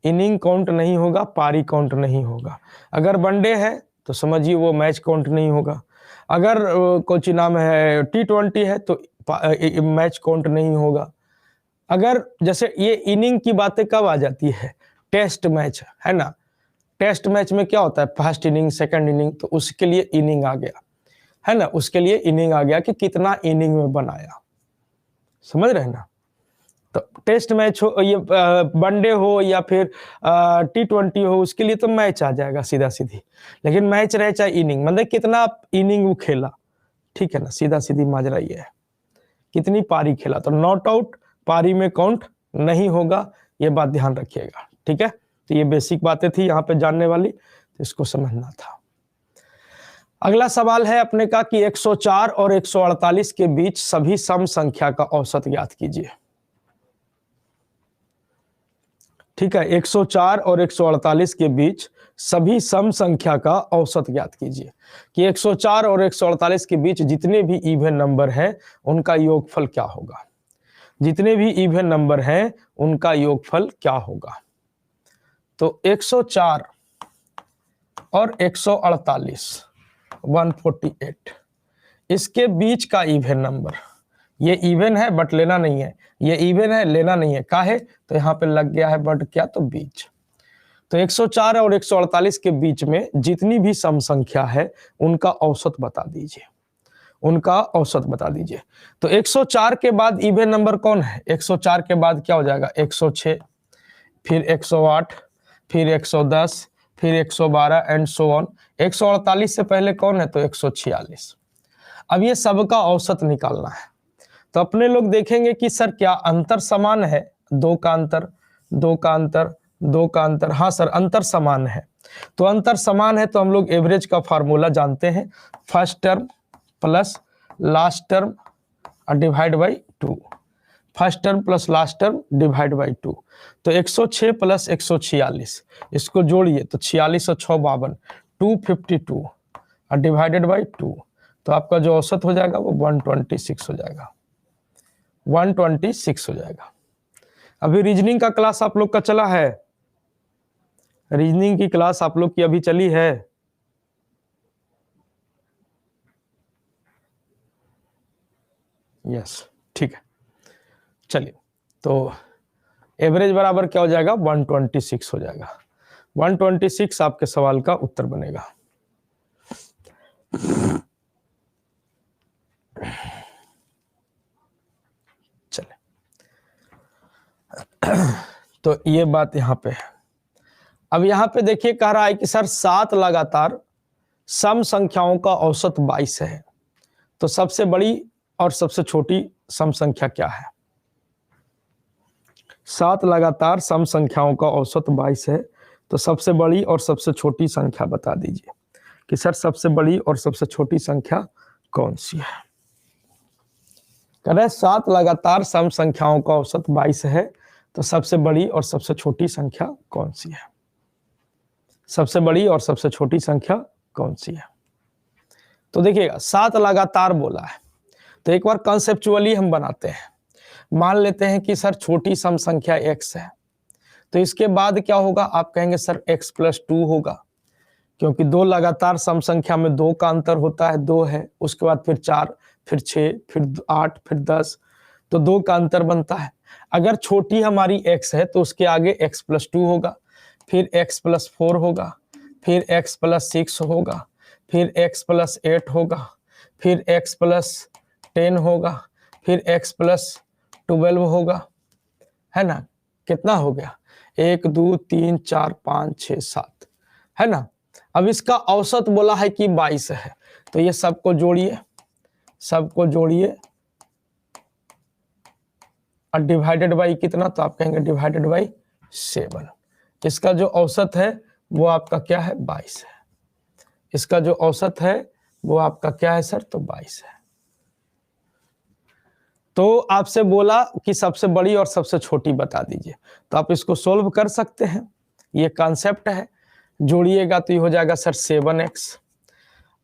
इनिंग काउंट नहीं होगा, पारी काउंट नहीं होगा। अगर वनडे है तो समझिए वो मैच काउंट नहीं होगा, अगर कोई नाम है T20 है तो मैच काउंट नहीं होगा। अगर जैसे ये इनिंग की बातें कब आ जाती है, टेस्ट मैच, है ना, टेस्ट मैच में क्या होता है, फर्स्ट इनिंग, सेकंड इनिंग, तो उसके लिए इनिंग आ गया, है ना, उसके लिए इनिंग आ गया कि कितना इनिंग में बनाया, समझ रहे हैं ना। तो टेस्ट मैच हो, ये वनडे हो या फिर T20 हो, उसके लिए तो मैच आ जाएगा सीधा सीधी, लेकिन मैच रहे चाहे इनिंग, मतलब कितना इनिंग वो खेला, ठीक है ना, सीधा सीधी माजरा ये है, कितनी पारी खेला। तो नॉट आउट पारी में काउंट नहीं होगा, ये बात ध्यान रखिएगा, ठीक है। तो ये बेसिक बातें थी यहाँ पे जानने वाली, तो इसको समझना था। अगला सवाल है अपने का कि 104 और 148 के बीच सभी सम संख्या का औसत ज्ञात कीजिए। ठीक है, 104 और 148 के बीच सभी सम संख्या का औसत ज्ञात कीजिए कि 104 और 148 के बीच जितने भी इवन नंबर हैं उनका योगफल क्या होगा, जितने भी इवन नंबर हैं उनका योगफल क्या होगा। तो 104 और 148 148, इसके बीच का इवन नंबर, ये इवन है बट लेना नहीं है, ये इवन है लेना नहीं है, काहे, तो यहाँ पे लग गया है बट क्या, तो बीच। तो 104 और 148 के बीच में जितनी भी सम संख्या है उनका औसत बता दीजिए, उनका औसत बता दीजिए। तो 104 के बाद इवन नंबर कौन है, 104 के बाद क्या हो जाएगा, 106, फिर 108, फिर 110, फिर 112 एंड सो ऑन। 148 से पहले कौन है, तो 146। अब ये सबका औसत निकालना है, तो अपने लोग देखेंगे कि सर क्या अंतर समान है, 2 का अंतर, 2 का अंतर, 2 का अंतर, हाँ सर अंतर समान है। तो अंतर समान है तो हम लोग एवरेज का फार्मूला जानते हैं, first term plus last term divide by 2, first term plus last term divide by 2। तो 106 प्लस 146, इसको जोड़िए तो 46 और 6 52, 252 और डिवाइडेड बाई 2, तो आपका जो औसत हो जाएगा वो 126 हो जाएगा, 126 हो जाएगा। अभी रीजनिंग का क्लास आप लोग का चला है, रीजनिंग की क्लास आप लोग की अभी चली है, यस ठीक है। चलिए, तो एवरेज बराबर क्या हो जाएगा, 126 हो जाएगा, 126 आपके सवाल का उत्तर बनेगा। चले, तो ये बात यहाँ पे है। अब यहाँ पे देखिए कह रहा है कि सर 7 लगातार सम संख्याओं का औसत 22 है, तो सबसे बड़ी और सबसे छोटी सम संख्या क्या है। 7 लगातार सम संख्याओं का औसत 22 है, तो सबसे बड़ी और सबसे छोटी संख्या बता दीजिए कि सर सबसे बड़ी और सबसे छोटी संख्या कौन सी है। कह रहे 7 लगातार सम संख्याओं का औसत 22 है, तो सबसे बड़ी और सबसे छोटी संख्या कौन सी है, सबसे बड़ी और सबसे छोटी संख्या कौन सी है। तो देखिएगा 7 लगातार बोला है, तो एक बार कॉन्सेप्चुअली हम बनाते हैं, मान लेते हैं कि सर छोटी सम संख्या x है, तो इसके बाद क्या होगा, आप कहेंगे सर x + 2 होगा, क्योंकि 2 लगातार सम संख्या में 2 का अंतर होता है, 2 है, उसके बाद फिर 4, फिर 6, फिर 8, फिर 10, तो 2 का अंतर बनता है। अगर छोटी हमारी x है तो उसके आगे x प्लस 2 होगा, फिर x प्लस 4 होगा, फिर x प्लस 6 होगा, फिर x प्लस 8 होगा, फिर x प्लस 10 होगा, फिर x प्लस 12 होगा, है ना। कितना हो गया? 1 2 3 4 5 6 7, है ना। अब इसका औसत बोला है कि 22 है, तो ये सबको जोड़िए, सबको जोड़िए और डिवाइडेड बाई कितना, तो आप कहेंगे डिवाइडेड बाई 7। इसका जो औसत है वो आपका क्या है? 22 है। इसका जो औसत है वो आपका क्या है सर? तो 22 है। तो आपसे बोला कि सबसे बड़ी और सबसे छोटी बता दीजिए, तो आप इसको सोल्व कर सकते हैं, ये कॉन्सेप्ट है। जोड़िएगा तो ये हो जाएगा सर 7x।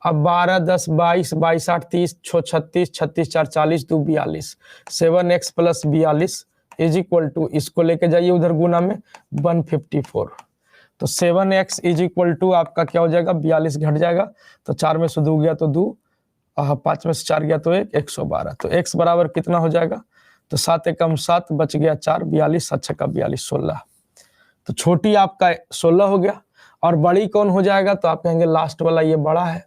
अब 12 10 22 22 8 30 6 36 36 4 40 2 42, 7x plus 42 is equal to, इसको लेके जाइए उधर गुना में, 154। तो 7x इज इक्वल टू आपका क्या हो जाएगा? 42 घट जाएगा, तो 4 में से 2 गया तो 2, 5 में से 4 गया तो 1, 112। तो x बराबर कितना हो जाएगा? तो 7 एकम 7, बच गया 4, 42, 7 छक्का 42, 16। तो छोटी आपका 16 हो गया, और बड़ी कौन हो जाएगा? तो आप कहेंगे लास्ट वाला ये बड़ा है,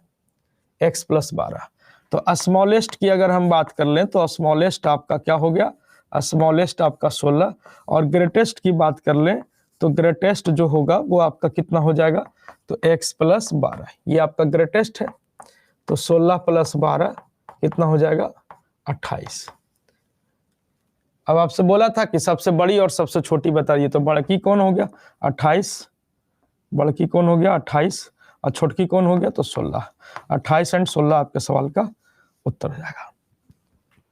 x प्लस 12। तो स्मॉलेस्ट की अगर हम बात कर लें तो स्मॉलेस्ट आपका क्या हो गया? स्मॉलेस्ट आपका 16, और ग्रेटेस्ट की बात कर लें तो ग्रेटेस्ट जो होगा वो आपका कितना हो जाएगा? तो x प्लस 12, ये आपका ग्रेटेस्ट है। तो 16 प्लस 12 कितना हो जाएगा? 28। अब आपसे बोला था कि सबसे बड़ी और सबसे छोटी बताइए, तो बड़की कौन हो गया? 28। बड़की कौन हो गया? 28, और छोटकी कौन हो गया? तो 16। 28 एंड 16 आपके सवाल का उत्तर हो जाएगा।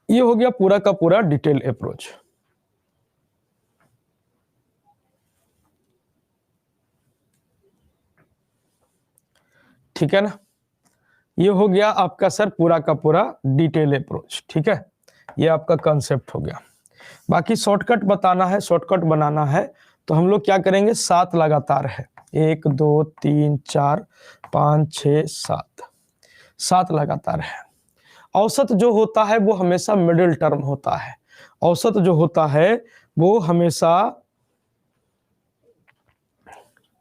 ये हो गया पूरा का पूरा डिटेल अप्रोच। ठीक है ना, ये हो गया आपका सर पूरा का पूरा डिटेल अप्रोच। ठीक है, ये आपका कॉन्सेप्ट हो गया। बाकी शॉर्टकट बताना है, शॉर्टकट बनाना है, तो हम लोग क्या करेंगे? 7 लगातार है, 1 2 3 4 5 6 7, 7 लगातार है। औसत जो होता है वो हमेशा मिडिल टर्म होता है। औसत जो होता है वो हमेशा,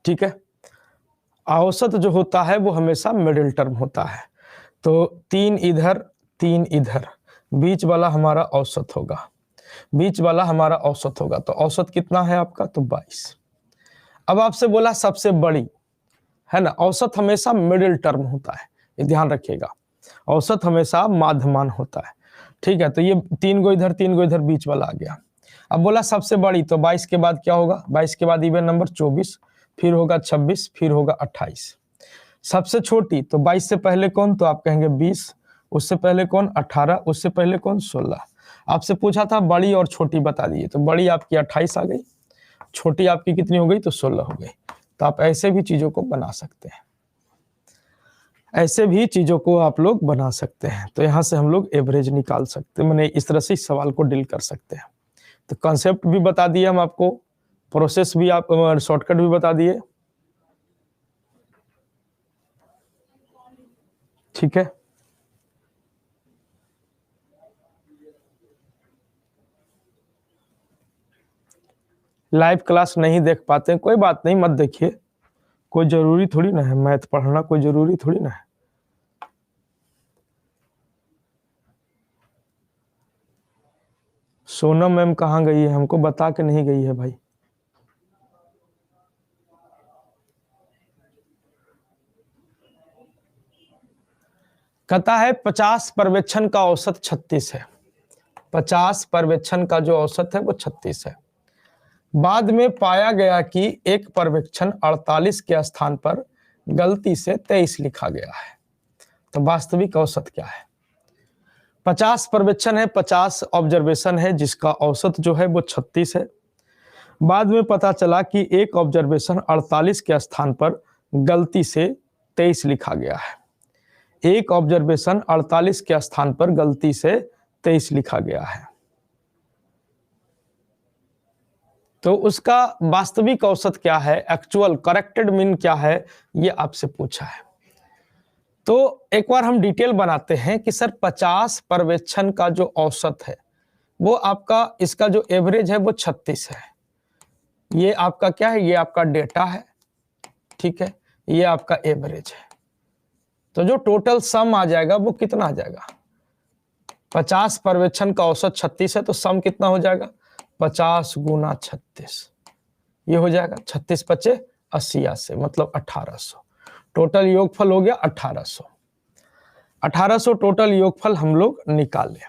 ठीक है, औसत जो होता है वो हमेशा मिडिल टर्म होता है। तो 3 इधर 3 इधर, बीच वाला हमारा औसत होगा, बीच वाला हमारा औसत होगा। तो औसत कितना है आपका? तो 22। अब आपसे बोला सबसे बड़ी, है ना। औसत हमेशा मिडिल टर्म होता है, ये ध्यान रखिएगा। औसत हमेशा माध्यमान होता है। ठीक है, तो ये 3 गो इधर 3 गो इधर, बीच वाला आ गया। अब बोला सबसे बड़ी, तो 22 के बाद क्या होगा? 22 के बाद इवन नंबर 24, फिर होगा 26, फिर होगा 28। सबसे छोटी, तो 22 से पहले कौन? तो आप कहेंगे 20, उससे पहले कौन? 18, उससे पहले कौन? 16। आपसे पूछा था बड़ी और छोटी बता दीजिए, तो बड़ी आपकी 28 आ गई, छोटी आपकी कितनी हो गई? तो 16 हो गई। तो आप ऐसे भी चीजों को बना सकते हैं, ऐसे भी चीजों को आप लोग बना सकते हैं। तो यहां से हम लोग एवरेज निकाल सकते हैं, मैंने इस तरह से इस सवाल को डील कर सकते हैं। तो कॉन्सेप्ट भी बता दिए हम आपको, प्रोसेस भी आप, शॉर्टकट भी बता दिए। ठीक है, लाइव क्लास नहीं देख पाते हैं, कोई बात नहीं, मत देखिए, कोई जरूरी थोड़ी ना है, मैथ पढ़ना कोई जरूरी थोड़ी ना है। सोनम मैम कहाँ गई है? हमको बता के नहीं गई है भाई। कहता है 50 पर्यवेक्षण का औसत 36 है। 50 पर्यवेक्षण का जो औसत है वो 36 है। बाद में पाया गया कि एक पर्यवेक्षण 48 के स्थान पर गलती से 23 लिखा गया है। तो वास्तविक औसत क्या है? 50 पर्यवेक्षण है, 50 ऑब्जर्वेशन है, जिसका औसत जो है वो 36 है। बाद में पता चला कि एक ऑब्जर्वेशन 48 के स्थान पर गलती से 23 लिखा गया है। एक ऑब्जर्वेशन 48 के स्थान पर गलती से 23 लिखा गया है, तो उसका वास्तविक औसत क्या है? एक्चुअल करेक्टेड मीन क्या है? ये आपसे पूछा है। तो एक बार हम डिटेल बनाते हैं कि सर 50 पर्यवेक्षण का जो औसत है, वो आपका इसका जो एवरेज है वो 36 है। ये आपका क्या है, ये आपका डेटा है, ठीक है, ये आपका एवरेज है। तो जो टोटल सम आ जाएगा वो कितना आ जाएगा, 50 पर्यवेक्षण का औसत 36 है, तो सम कितना हो जाएगा 50 गुना 36, ये हो जाएगा 36 पचे 80 मतलब 1800। टोटल योगफल हो गया 1800। 1800 टोटल योगफल हम लोग निकाले।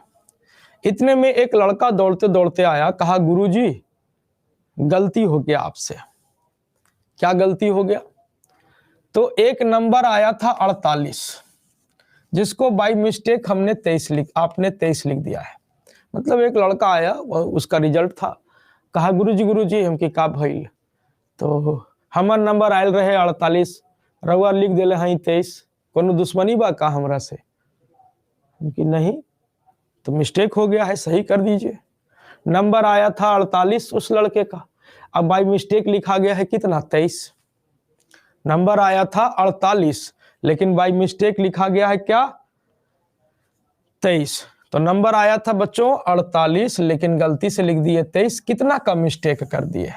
इतने में एक लड़का दौड़ते दौड़ते आया, कहा गुरुजी गलती हो गया आपसे। क्या गलती हो गया, तो एक नंबर आया था 48, जिसको बाय मिस्टेक हमने 23 आपने 23 लिख दिया है। मतलब एक लड़का आया, उसका रिजल्ट था, कहा गुरुजी हमके का भइल, तो हमार नंबर आयल रहे 48, रउआ लिख दिले हैं 23, कोनो दुश्मनी बा का हमरा से, कि नहीं तो मिस्टेक हो गया है, सही कर दीजिए। नंबर आया था 48 उस लड़के का, अब बाय मिस्टेक लिखा गया है कितना 23। नंबर आया था 48 लेकिन बाय मिस्टेक लिखा गया है क्या 23। तो नंबर आया था बच्चों 48 लेकिन गलती से लिख दिए 23, कितना का मिस्टेक कर दिए,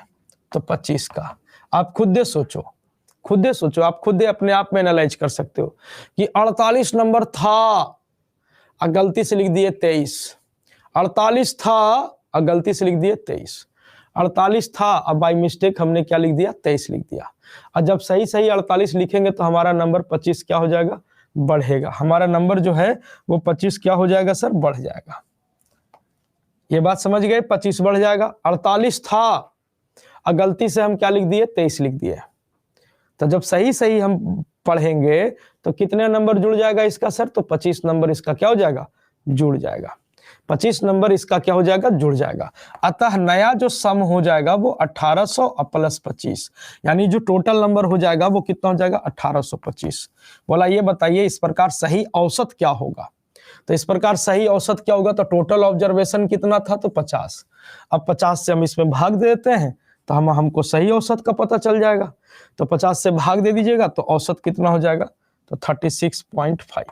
तो 25 का। आप खुद सोचो, आप खुद अपने आप में एनालाइज कर सकते हो कि 48 नंबर था और गलती से लिख दिए 23, 48 था और गलती से लिख दिए 23, 48 था अब बाय मिस्टेक हमने क्या लिख दिया 23 लिख दिया। और जब सही 48 लिखेंगे तो हमारा नंबर 25 क्या हो जाएगा, बढ़ेगा। हमारा नंबर जो है वो 25 क्या हो जाएगा सर, बढ़ जाएगा। ये बात समझ गए, 25 बढ़ जाएगा। 48 था और गलती से हम क्या लिख दिए 23 लिख दिए। तो जब सही हम पढ़ेंगे तो कितने नंबर जुड़ जाएगा इसका सर, तो 25 नंबर इसका क्या हो जाएगा, जुड़ जाएगा। 25 नंबर इसका क्या हो जाएगा, जुड़ जाएगा। अतः नया जो सम हो जाएगा वो 1800 प्लस 25, यानी जो टोटल नंबर हो जाएगा वो कितना हो जाएगा 1825। बोला ये बताइए इस प्रकार सही औसत क्या होगा, तो इस प्रकार सही औसत क्या होगा, तो टोटल ऑब्जर्वेशन कितना था तो 50। अब 50 से हम इसमें भाग देते हैं तो हमको सही औसत का पता चल जाएगा। तो 50 से भाग दे दीजिएगा तो औसत कितना हो जाएगा, तो 36.5,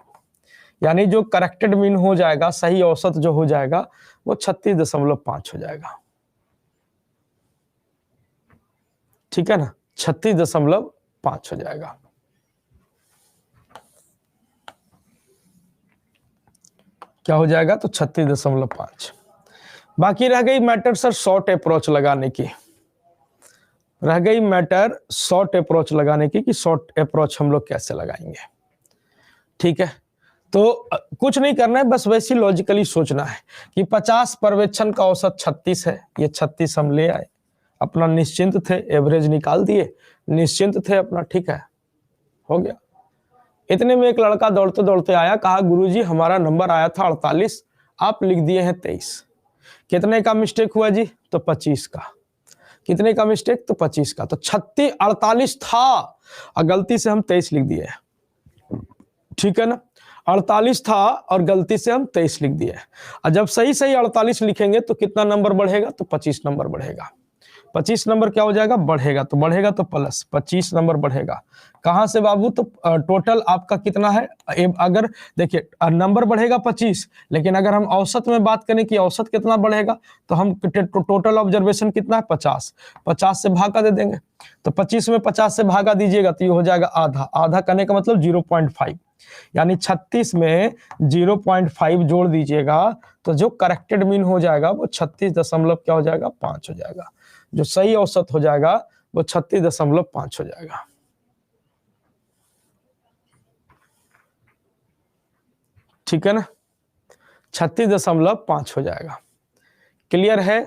यानी जो करेक्टेड मीन हो जाएगा, सही औसत जो हो जाएगा वो 36.5 हो जाएगा। ठीक है ना, 36.5 हो जाएगा। क्या हो जाएगा, तो 36.5। बाकी रह गई मैटर सर शॉर्ट अप्रोच लगाने की, रह गई मैटर शॉर्ट अप्रोच लगाने की कि शॉर्ट अप्रोच हम लोग कैसे लगाएंगे। ठीक है, तो कुछ नहीं करना है, बस वैसे लॉजिकली सोचना है कि 50 पर्यवेक्षण का औसत 36 है, ये 36 हम ले आए, अपना निश्चिंत थे, एवरेज निकाल दिए, निश्चिंत थे अपना, ठीक है, हो गया। इतने में एक लड़का दौड़ते दौड़ते आया, कहा गुरुजी हमारा नंबर आया था 48, आप लिख दिए हैं 23, कितने का मिस्टेक हुआ जी, तो 25 का। कितने का मिस्टेक, तो 25 का। तो 48 था और गलती से हम 23 लिख दिए, ठीक है ना, 48 था और गलती से हम 23 लिख दिए। और जब सही 48 लिखेंगे तो कितना नंबर बढ़ेगा, तो 25 नंबर बढ़ेगा। 25 नंबर क्या हो जाएगा, बढ़ेगा, तो बढ़ेगा तो प्लस 25 नंबर बढ़ेगा। कहां से बाबू, तो टोटल आपका कितना है, अगर देखिए नंबर बढ़ेगा 25, लेकिन अगर हम औसत में बात करें कि औसत कितना बढ़ेगा, तो हम टोटल ऑब्जर्वेशन कितना है 50, 50 से भागा दे देंगे। तो 25 में 50 से भागा दीजिएगा तो ये हो जाएगा आधा, आधा करने का मतलब 0.5, यानी 36 में 0.5 जोड़ दीजिएगा तो जो करेक्टेड मीन हो जाएगा वो 36 क्या हो जाएगा 5 हो जाएगा। जो सही औसत हो जाएगा वो 36.5 हो जाएगा। ठीक है ना, 36.5 हो जाएगा। क्लियर है,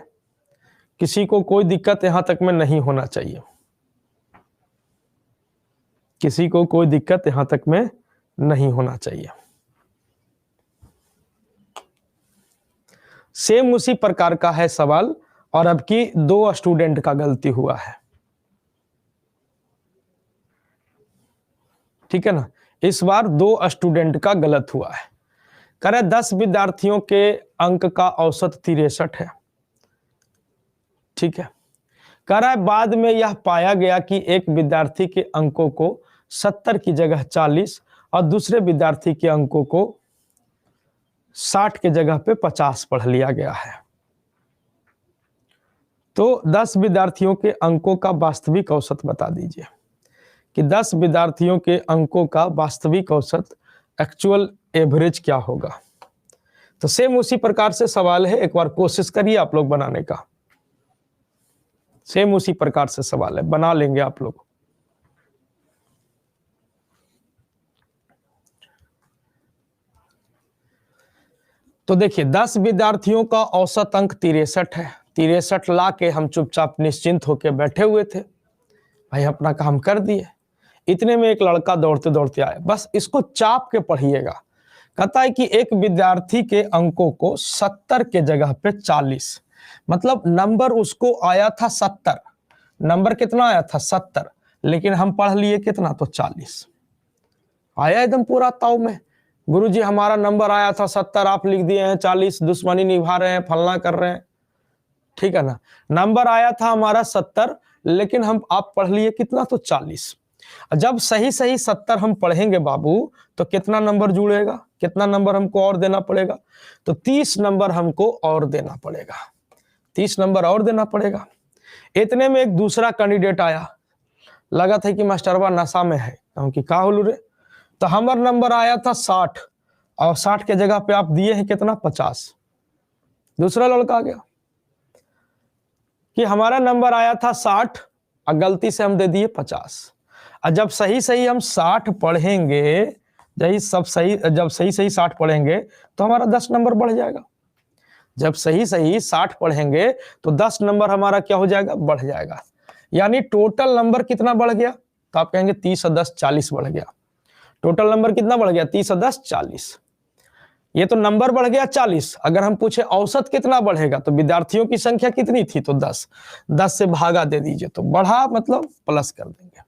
किसी को कोई दिक्कत यहां तक में नहीं होना चाहिए, किसी को कोई दिक्कत यहां तक में नहीं होना चाहिए। सेम उसी प्रकार का है सवाल, और अब की 2 स्टूडेंट का गलती हुआ है। ठीक है ना, इस बार 2 स्टूडेंट का गलत हुआ है। कह रहे 10 विद्यार्थियों के अंक का औसत 63 है। ठीक है, कह रहा है बाद में यह पाया गया कि एक विद्यार्थी के अंकों को 70 की जगह 40 और दूसरे विद्यार्थी के अंकों को 60 के जगह पे 50 पढ़ लिया गया है। तो 10 विद्यार्थियों के अंकों का वास्तविक औसत बता दीजिए कि 10 विद्यार्थियों के अंकों का वास्तविक औसत एक्चुअल एवरेज क्या होगा। तो सेम उसी प्रकार से सवाल है, एक बार कोशिश करिए आप लोग बनाने का। सेम उसी प्रकार से सवाल है, बना लेंगे आप लोग। तो देखिए 10 विद्यार्थियों का औसत अंक 63 है। 63 ला के हम चुपचाप निश्चिंत होकर बैठे हुए थे, भाई अपना काम कर दिए। इतने में एक लड़का दौड़ते दौड़ते आया, बस इसको चाप के पढ़िएगा। कहता है कि एक विद्यार्थी के अंकों को 70 के जगह पे 40, मतलब नंबर उसको आया था 70, नंबर कितना आया था 70, लेकिन हम पढ़ लिए कितना, तो 40 आया एकदम पूरा ताव में। गुरुजी हमारा नंबर आया था 70, आप लिख दिए हैं 40, दुश्मनी निभा रहे हैं, फलना कर रहे हैं, ठीक है ना। नंबर आया था हमारा 70, लेकिन आप पढ़ लिए कितना, तो 40। जब सही सही 70 हम पढ़ेंगे बाबू, तो कितना नंबर जुड़ेगा, कितना नंबर हमको और देना पड़ेगा, तो 30 नंबर हमको और देना पड़ेगा, 30 नंबर और देना पड़ेगा। इतने में एक दूसरा कैंडिडेट आया, लगा था कि मास्टरवा नशा में है, क्योंकि का होलू रे, तो हमारा नंबर आया था 60 और 60 के जगह पे आप दिए हैं कितना, 50। दूसरा लड़का आ गया कि हमारा नंबर आया था 60 और गलती से हम दे दिए 50। और जब सही सही हम 60 पढ़ेंगे, जब सही सही 60 पढ़ेंगे तो हमारा 10 नंबर बढ़ जाएगा। जब सही सही 60 पढ़ेंगे तो 10 नंबर हमारा क्या हो जाएगा, बढ़ जाएगा। यानी टोटल नंबर कितना बढ़ गया, तो आप कहेंगे 30 और 10 40 बढ़ गया। टोटल नंबर कितना बढ़ गया, 30 और 10 40। ये तो नंबर बढ़ गया 40। अगर हम पूछे औसत कितना बढ़ेगा, तो विद्यार्थियों की संख्या कितनी थी, तो 10, 10 से भागा दे दीजिए, तो बढ़ा मतलब प्लस कर देंगे।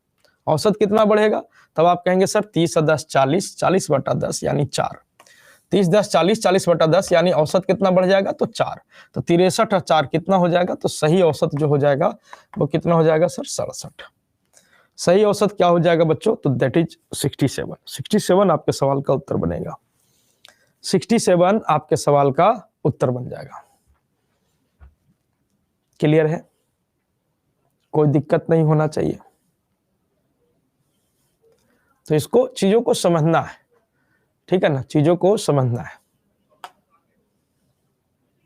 औसत कितना बढ़ेगा, तब आप कहेंगे सर 30 और 10 40, 40 बटा 10 यानी 4, 30 10 40, 40 बटा 10 यानी औसत कितना बढ़ जाएगा, तो 4। तो 63 और 4 कितना हो जाएगा, तो सही औसत जो हो जाएगा वो कितना हो जाएगा सर, 67। सही औसत क्या हो जाएगा बच्चों, तो दैट इज 67। 67 आपके सवाल का उत्तर बनेगा, 67 आपके सवाल का उत्तर बन जाएगा। क्लियर है, कोई दिक्कत नहीं होना चाहिए। तो इसको चीजों को समझना है, ठीक है ना, चीजों को समझना है।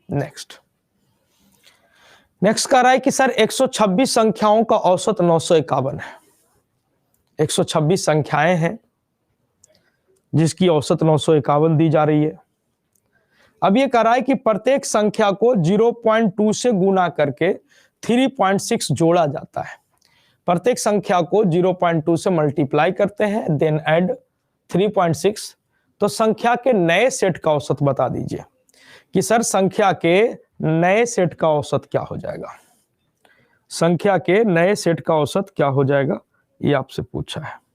नेक्स्ट कह रहा है कि सर 126 संख्याओं का औसत 951 है। 126 संख्याएं हैं जिसकी औसत 951 दी जा रही है। अब ये कह रहा है कि प्रत्येक संख्या को 0.2 से गुना करके 3.6 जोड़ा जाता है। प्रत्येक संख्या को 0.2 से मल्टीप्लाई करते हैं, देन ऐड 3.6। तो संख्या के नए सेट का औसत बता दीजिए कि सर संख्या के नए सेट का औसत क्या हो जाएगा। संख्या के नए सेट का औसत क्या हो जाएगा, ये आपसे पूछा है।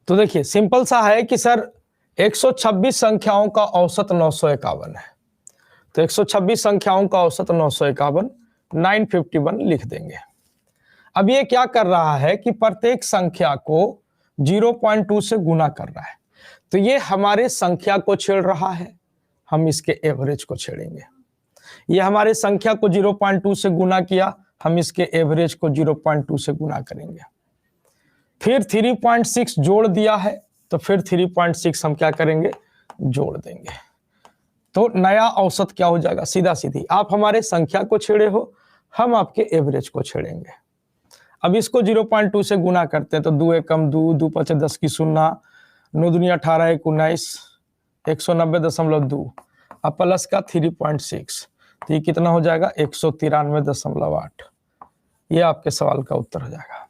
तो देखिए सिंपल सा है कि सर 126 संख्याओं का औसत 951 है। तो 126 संख्याओं का औसत 951, 951 लिख देंगे। अब ये क्या कर रहा है कि प्रत्येक संख्या को 0.2 से गुना कर रहा है। तो ये हमारे संख्या को छेड़ रहा है, हम इसके एवरेज को छेड़ेंगे। ये हमारे संख्या को 0.2 से गुना किया, हम इसके एवरेज को 0.2 से गुना करेंगे। फिर 3.6 जोड़ दिया है, तो फिर 3.6 हम क्या करेंगे, जोड़ देंगे। तो नया औसत क्या हो जाएगा, सीधा सीधी आप हमारे संख्या को छेड़े हो, हम आपके एवरेज को छेड़ेंगे। अब इसको 0.2 से गुना करते हैं, तो 2 एकम 2, 2 पचे 10 की 0, 9 दूनी 18 1 19, 190.2, अब प्लस का 3.6, तो ये कितना हो जाएगा 193.8। ये आपके सवाल का उत्तर हो जाएगा।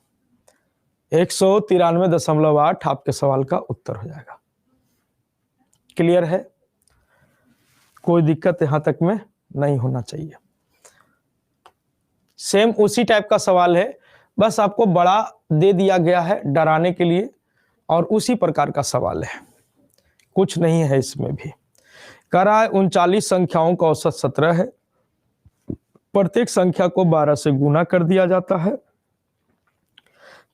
193.8 आपके सवाल का उत्तर हो जाएगा। क्लियर है। कोई दिक्कत यहां तक में नहीं होना चाहिए। सेम उसी टाइप का सवाल है, बस आपको बड़ा दे दिया गया है डराने के लिए, और उसी प्रकार का सवाल है, कुछ नहीं है इसमें भी। कह रहा है 39 संख्याओं का औसत 17 है, प्रत्येक संख्या को 12 से गुना कर दिया जाता है,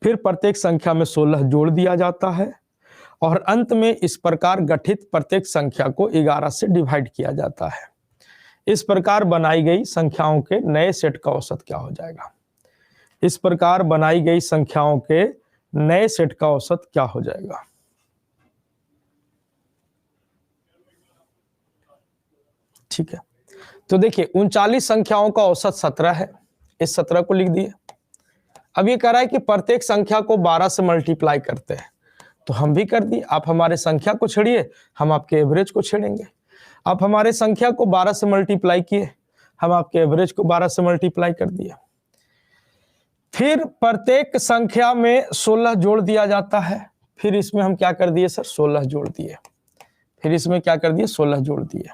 फिर प्रत्येक संख्या में 16 जोड़ दिया जाता है, और अंत में इस प्रकार गठित प्रत्येक संख्या को 11 से डिवाइड किया जाता है। इस प्रकार बनाई गई संख्याओं के नए सेट का औसत क्या हो जाएगा? इस प्रकार बनाई गई संख्याओं के नए सेट का औसत क्या हो जाएगा? ठीक है, तो देखिए 39 संख्याओं का औसत 17 है, इस 17 को लिख दिए। अब ये कह रहा है कि प्रत्येक संख्या को 12 से मल्टीप्लाई करते हैं, तो हम भी कर दिए। आप हमारे संख्या को छेड़िए, हम आपके एवरेज को छेड़ेंगे। आप हमारे संख्या को 12 से मल्टीप्लाई किए, हम आपके एवरेज को 12 से मल्टीप्लाई कर दिए। फिर प्रत्येक संख्या में 16 जोड़ दिया जाता है, फिर इसमें हम क्या कर दिए सर? 16 जोड़ दिए। फिर इसमें क्या कर दिए? 16 जोड़ दिए।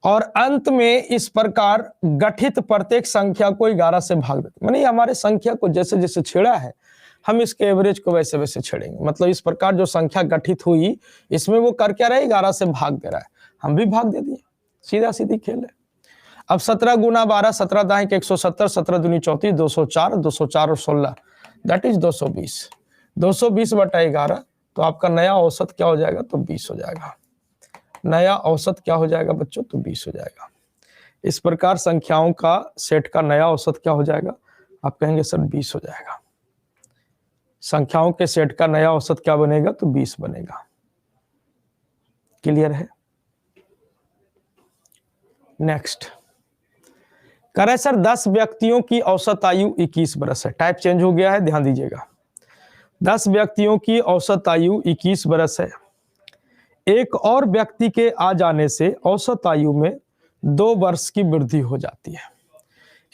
और अंत में इस प्रकार गठित प्रत्येक संख्या को 11 से भाग देते, माने हमारे संख्या को जैसे जैसे छेड़ा है, हम इसके एवरेज को वैसे वैसे छेड़ेंगे। मतलब इस प्रकार जो संख्या गठित हुई, इसमें वो कर क्या रहा है? 11 से भाग दे रहा है, हम भी भाग दे दिए। सीधा सीधी खेल है। अब 17 गुना 12, 17 दाएं 170, 17 दूनी 34, 204, 204 और 16 दैट इज 220। 220 बटा 11, तो आपका नया औसत क्या हो जाएगा? तो 20 हो जाएगा। नया औसत क्या हो जाएगा बच्चों? तो 20 हो जाएगा। इस प्रकार संख्याओं का सेट का नया औसत क्या हो जाएगा? आप कहेंगे सर 20 हो जाएगा। संख्याओं के सेट का नया औसत क्या बनेगा? तो 20 बनेगा। क्लियर है? नेक्स्ट कह रहे सर 10 व्यक्तियों की औसत आयु 21 बरस है। टाइप चेंज हो गया है, ध्यान दीजिएगा। 10 व्यक्तियों की औसत आयु 21 बरस है। एक और व्यक्ति के आ जाने से औसत आयु में 2 वर्ष की वृद्धि हो जाती है।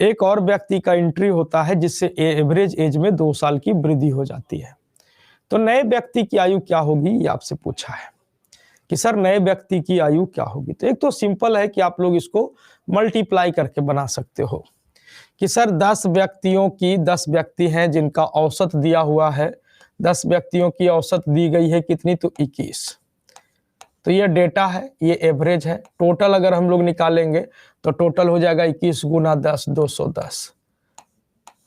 एक और व्यक्ति का एंट्री होता है जिससे एवरेज एज में 2 साल की वृद्धि हो जाती है। तो नए व्यक्ति की आयु क्या होगी, ये आपसे पूछा है कि सर नए व्यक्ति की आयु क्या होगी। तो एक तो सिंपल है कि आप लोग इसको मल्टीप्लाई करके बना सकते हो कि सर 10 व्यक्तियों की 10 व्यक्ति हैं जिनका औसत दिया हुआ है। 10 व्यक्तियों की औसत दी गई है कितनी? तो 21। तो ये डेटा है, ये एवरेज है। टोटल अगर हम लोग निकालेंगे तो टोटल हो जाएगा 21 गुना 10, 210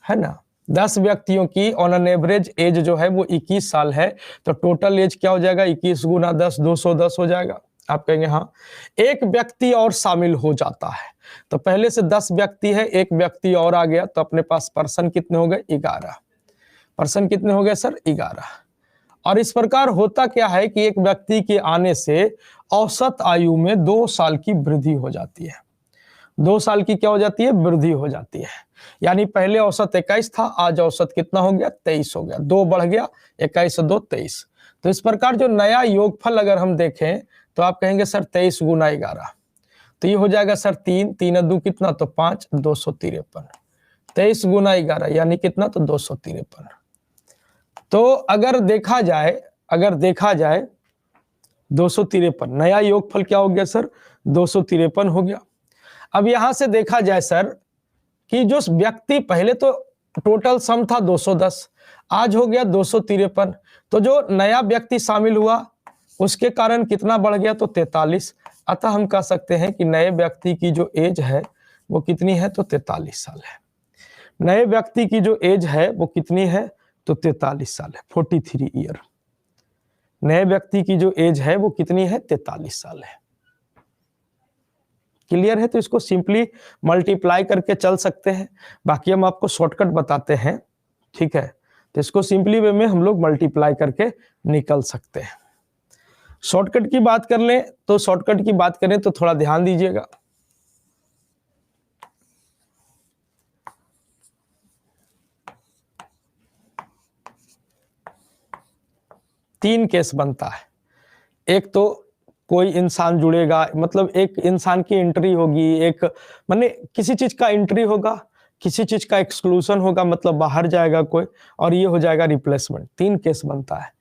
है ना। 10 व्यक्तियों की ऑन एन एवरेज एज जो है वो 21 साल है, तो टोटल एज क्या हो जाएगा? 21 गुना 10, 210 हो जाएगा। आप कहेंगे हाँ। एक व्यक्ति और शामिल हो जाता है, तो पहले से 10 व्यक्ति है, एक व्यक्ति और आ गया, तो अपने पास पर्सन कितने हो गए? 11। पर्सन कितने हो गए सर? 11। और इस प्रकार होता क्या है कि एक व्यक्ति के आने से औसत आयु में 2 साल की वृद्धि हो जाती है। 2 साल की क्या हो जाती है? वृद्धि हो जाती है। यानी पहले औसत 21 था, आज औसत कितना हो गया? 23 हो गया। 2 बढ़ गया, 21 से 2 23। तो इस प्रकार जो नया योगफल अगर हम देखें तो आप कहेंगे सर 23 गुना 11, तो ये हो जाएगा सर 3, 3 2 कितना? तो 5, 253। 23 गुना 11 यानी कितना? तो 253। तो अगर देखा जाए 253 नया योगफल क्या हो गया सर? 253 हो गया। अब यहां से देखा जाए सर कि जो व्यक्ति पहले तो टोटल सम था 210, आज हो गया 253, तो जो नया व्यक्ति शामिल हुआ उसके कारण कितना बढ़ गया? तो 43। अतः हम कह सकते हैं कि नए व्यक्ति की जो एज है वो कितनी है? तो 43 साल है। नए व्यक्ति की जो एज है वो कितनी है? तो 43 साल है, 43 ईयर। नए व्यक्ति की जो एज है वो कितनी है? 43 साल है। क्लियर है? तो इसको सिंपली मल्टीप्लाई करके चल सकते हैं, बाकी हम आपको शॉर्टकट बताते हैं, ठीक है। तो इसको सिंपली वे में हम लोग मल्टीप्लाई करके निकल सकते हैं। शॉर्टकट की बात कर लें तो शॉर्टकट की बात करें तो थोड़ा ध्यान दीजिएगा। तीन केस बनता है। एक तो कोई इंसान जुड़ेगा, मतलब एक इंसान की एंट्री होगी, एक माने किसी चीज का एंट्री होगा, किसी चीज का एक्सक्लूजन होगा, मतलब बाहर जाएगा कोई, और ये हो जाएगा रिप्लेसमेंट। तीन केस बनता है,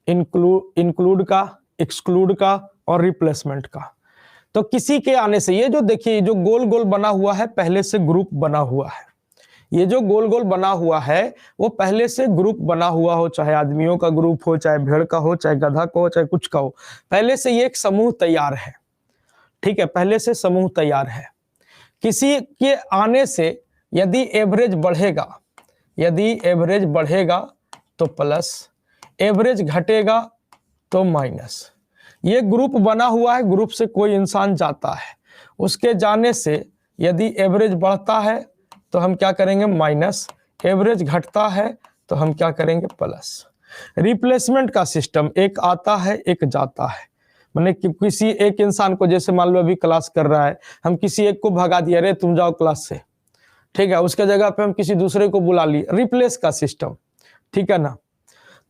इंक्लूड का, एक्सक्लूड का और रिप्लेसमेंट का। तो किसी के आने से, ये जो देखिए जो गोल गोल बना हुआ है पहले से ग्रुप बना हुआ है, ये जो गोल गोल बना हुआ है वो पहले से ग्रुप बना हुआ हो, चाहे आदमियों का ग्रुप हो, चाहे भेड़ का हो, चाहे गधा का हो, चाहे कुछ का हो, पहले से ये एक समूह तैयार है। ठीक है, पहले से समूह तैयार है। किसी के आने से यदि एवरेज बढ़ेगा, यदि एवरेज बढ़ेगा तो प्लस, एवरेज घटेगा तो माइनस। ये ग्रुप बना हुआ है, ग्रुप से कोई इंसान जाता है, उसके जाने से यदि एवरेज बढ़ता है तो हम क्या करेंगे माइनस, एवरेज घटता है तो हम क्या करेंगे प्लस। रिप्लेसमेंट का सिस्टम, एक आता है एक जाता है, माने कि किसी एक इंसान को, जैसे मान लो अभी क्लास कर रहा है, हम किसी एक को भगा दिया, अरे तुम जाओ क्लास से, ठीक है, उसके जगह पे हम किसी दूसरे को बुला लिए, रिप्लेस का सिस्टम, ठीक है ना।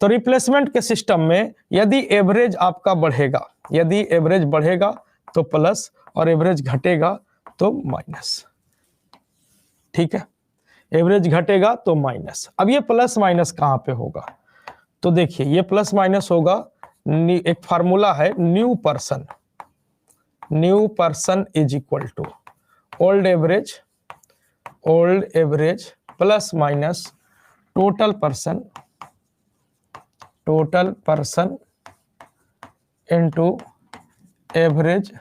तो रिप्लेसमेंट के सिस्टम में यदि एवरेज आपका बढ़ेगा, यदि एवरेज बढ़ेगा तो प्लस और एवरेज घटेगा तो माइनस। ठीक है, एवरेज घटेगा तो माइनस। अब ये प्लस माइनस कहां पे होगा, तो देखिए ये प्लस माइनस होगा, एक फार्मूला है new person, new person is equal to old average, old average plus minus total person, total person into average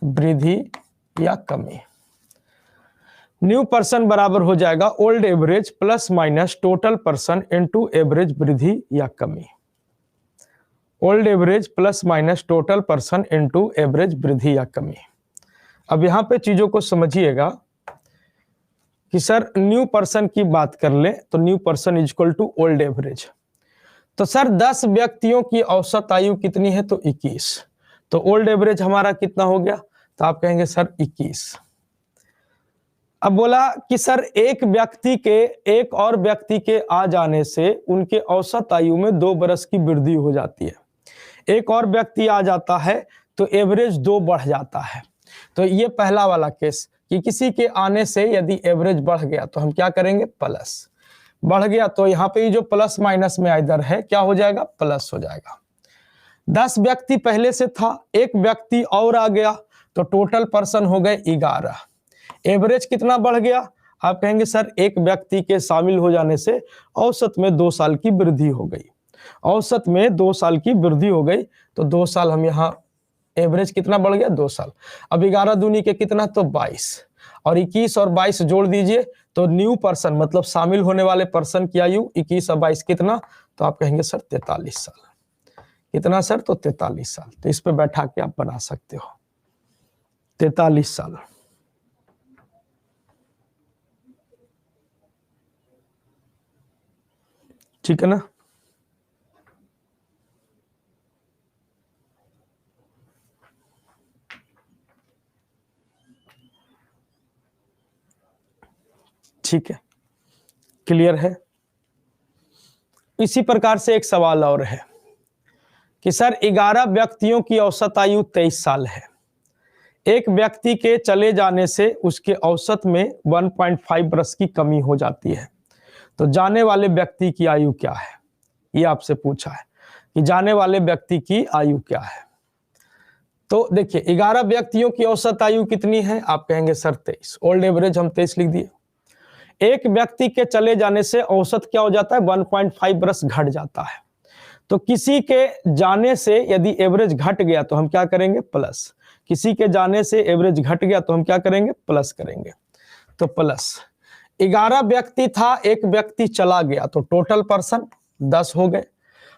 वृद्धि या कमी। न्यू पर्सन बराबर हो जाएगा old average plus minus total person into average वृद्धि या कमी। Old average plus minus total person into average वृद्धि या कमी। अब यहां पे चीजों को समझिएगा कि सर न्यू पर्सन की बात कर ले तो new person is equal to old average. तो सर 10 व्यक्तियों की औसत आयु कितनी है, तो 21। तो ओल्ड एवरेज हमारा कितना हो गया, तो आप कहेंगे सर 21। अब बोला कि सर एक व्यक्ति के एक और व्यक्ति के आ जाने से उनके औसत आयु में 2 बरस की वृद्धि हो जाती है। एक और व्यक्ति आ जाता है तो एवरेज 2 बढ़ जाता है। तो ये पहला वाला केस कि किसी के आने से यदि एवरेज बढ़ गया तो हम क्या करेंगे प्लस, बढ़ गया तो यहाँ पे जो प्लस माइनस में इधर है क्या हो जाएगा प्लस हो जाएगा। 10 व्यक्ति पहले से था, एक व्यक्ति और आ गया तो टोटल पर्सन हो गए 11। एवरेज कितना बढ़ गया, आप कहेंगे सर एक व्यक्ति के शामिल हो जाने से औसत में 2 साल की वृद्धि हो गई, औसत में 2 साल की वृद्धि हो गई। तो 2 साल हम यहाँ एवरेज कितना बढ़ गया 2 साल। अब 11 दूनी के कितना, तो 22 और 21 और 22 जोड़ दीजिए तो न्यू पर्सन मतलब शामिल होने वाले पर्सन की आयु 21 और 22 कितना, तो आप कहेंगे सर 43 साल। कितना सर, तो 43 साल। तो इस पे बैठा के आप बना सकते हो 43 साल। ठीक है ना। ठीक है, क्लियर है। इसी प्रकार से एक सवाल और है कि सर 11 व्यक्तियों की औसत आयु 23 साल है। एक व्यक्ति के चले जाने से उसके औसत में 1.5 बरस की कमी हो जाती है। तो जाने वाले व्यक्ति की आयु क्या है, ये आपसे पूछा है कि जाने वाले व्यक्ति की आयु क्या है। तो देखिए 11 व्यक्तियों की औसत आयु कितनी है, आप कहेंगे सर 23। ओल्ड एवरेज हम 23 लिख दिए। एक व्यक्ति के चले जाने से औसत क्या हो जाता है 1.5 बरस घट जाता है। तो किसी के जाने से यदि एवरेज घट गया तो हम क्या करेंगे प्लस, किसी के जाने से एवरेज घट गया तो हम क्या करेंगे प्लस करेंगे। तो प्लस 11 व्यक्ति था, एक व्यक्ति चला गया तो टोटल पर्सन 10 हो गए।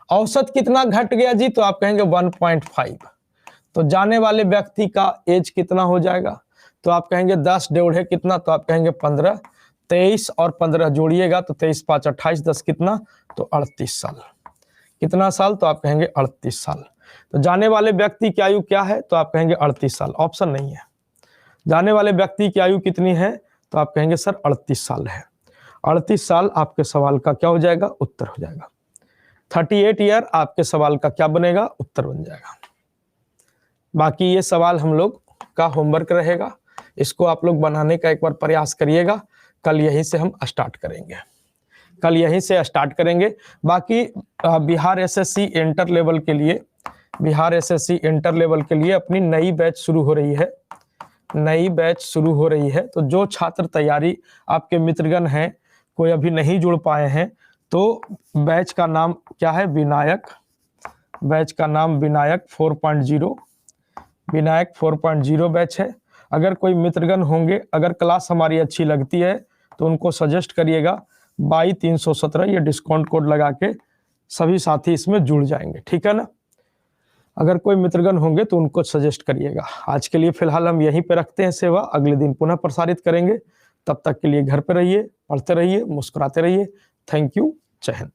औसत कितना घट गया जी, तो आप कहेंगे 1.5। तो जाने वाले व्यक्ति का एज कितना हो जाएगा, तो आप कहेंगे 10 डेढ़ कितना, तो आप कहेंगे 15। 23 और 15 जोड़िएगा तो 23 5 28 10 कितना, तो 38 साल। कितना साल, तो आप कहेंगे 38 साल। तो जाने वाले व्यक्ति की आयु क्या है, तो आप कहेंगे 38 साल। ऑप्शन नहीं है। जाने वाले व्यक्ति की आयु कितनी है, तो आप कहेंगे सर 38 साल है। 38 साल आपके सवाल का क्या हो जाएगा, उत्तर हो जाएगा। 38 ईयर आपके सवाल का क्या बनेगा, उत्तर बन जाएगा। बाकी ये सवाल हम लोग का होमवर्क रहेगा, इसको आप लोग बनाने का एक बार प्रयास करिएगा। कल यहीं से हम स्टार्ट करेंगे, कल यहीं से स्टार्ट करेंगे। बाकी बिहार एसएससी इंटर लेवल के लिए बिहार एसएससी इंटर लेवल के लिए अपनी नई बैच शुरू हो रही है, नई बैच शुरू हो रही है। तो जो छात्र तैयारी, आपके मित्रगण हैं, कोई अभी नहीं जुड़ पाए हैं, तो बैच का नाम क्या है? विनायक। बैच का नाम विनायक 4.0, विनायक 4.0 बैच है। अगर कोई मित्रगण होंगे, अगर क्लास हमारी अच्छी लगती है तो उनको सजेस्ट करिएगा। 22,317 ये डिस्काउंट कोड लगा के सभी साथी इसमें जुड़ जाएंगे, ठीक है ना। अगर कोई मित्रगण होंगे तो उनको सजेस्ट करिएगा। आज के लिए फिलहाल हम यहीं पे रखते हैं सेवा, अगले दिन पुनः प्रसारित करेंगे। तब तक के लिए घर पे रहिए, पढ़ते रहिए, मुस्कुराते रहिए। Thank you. जय हिंद।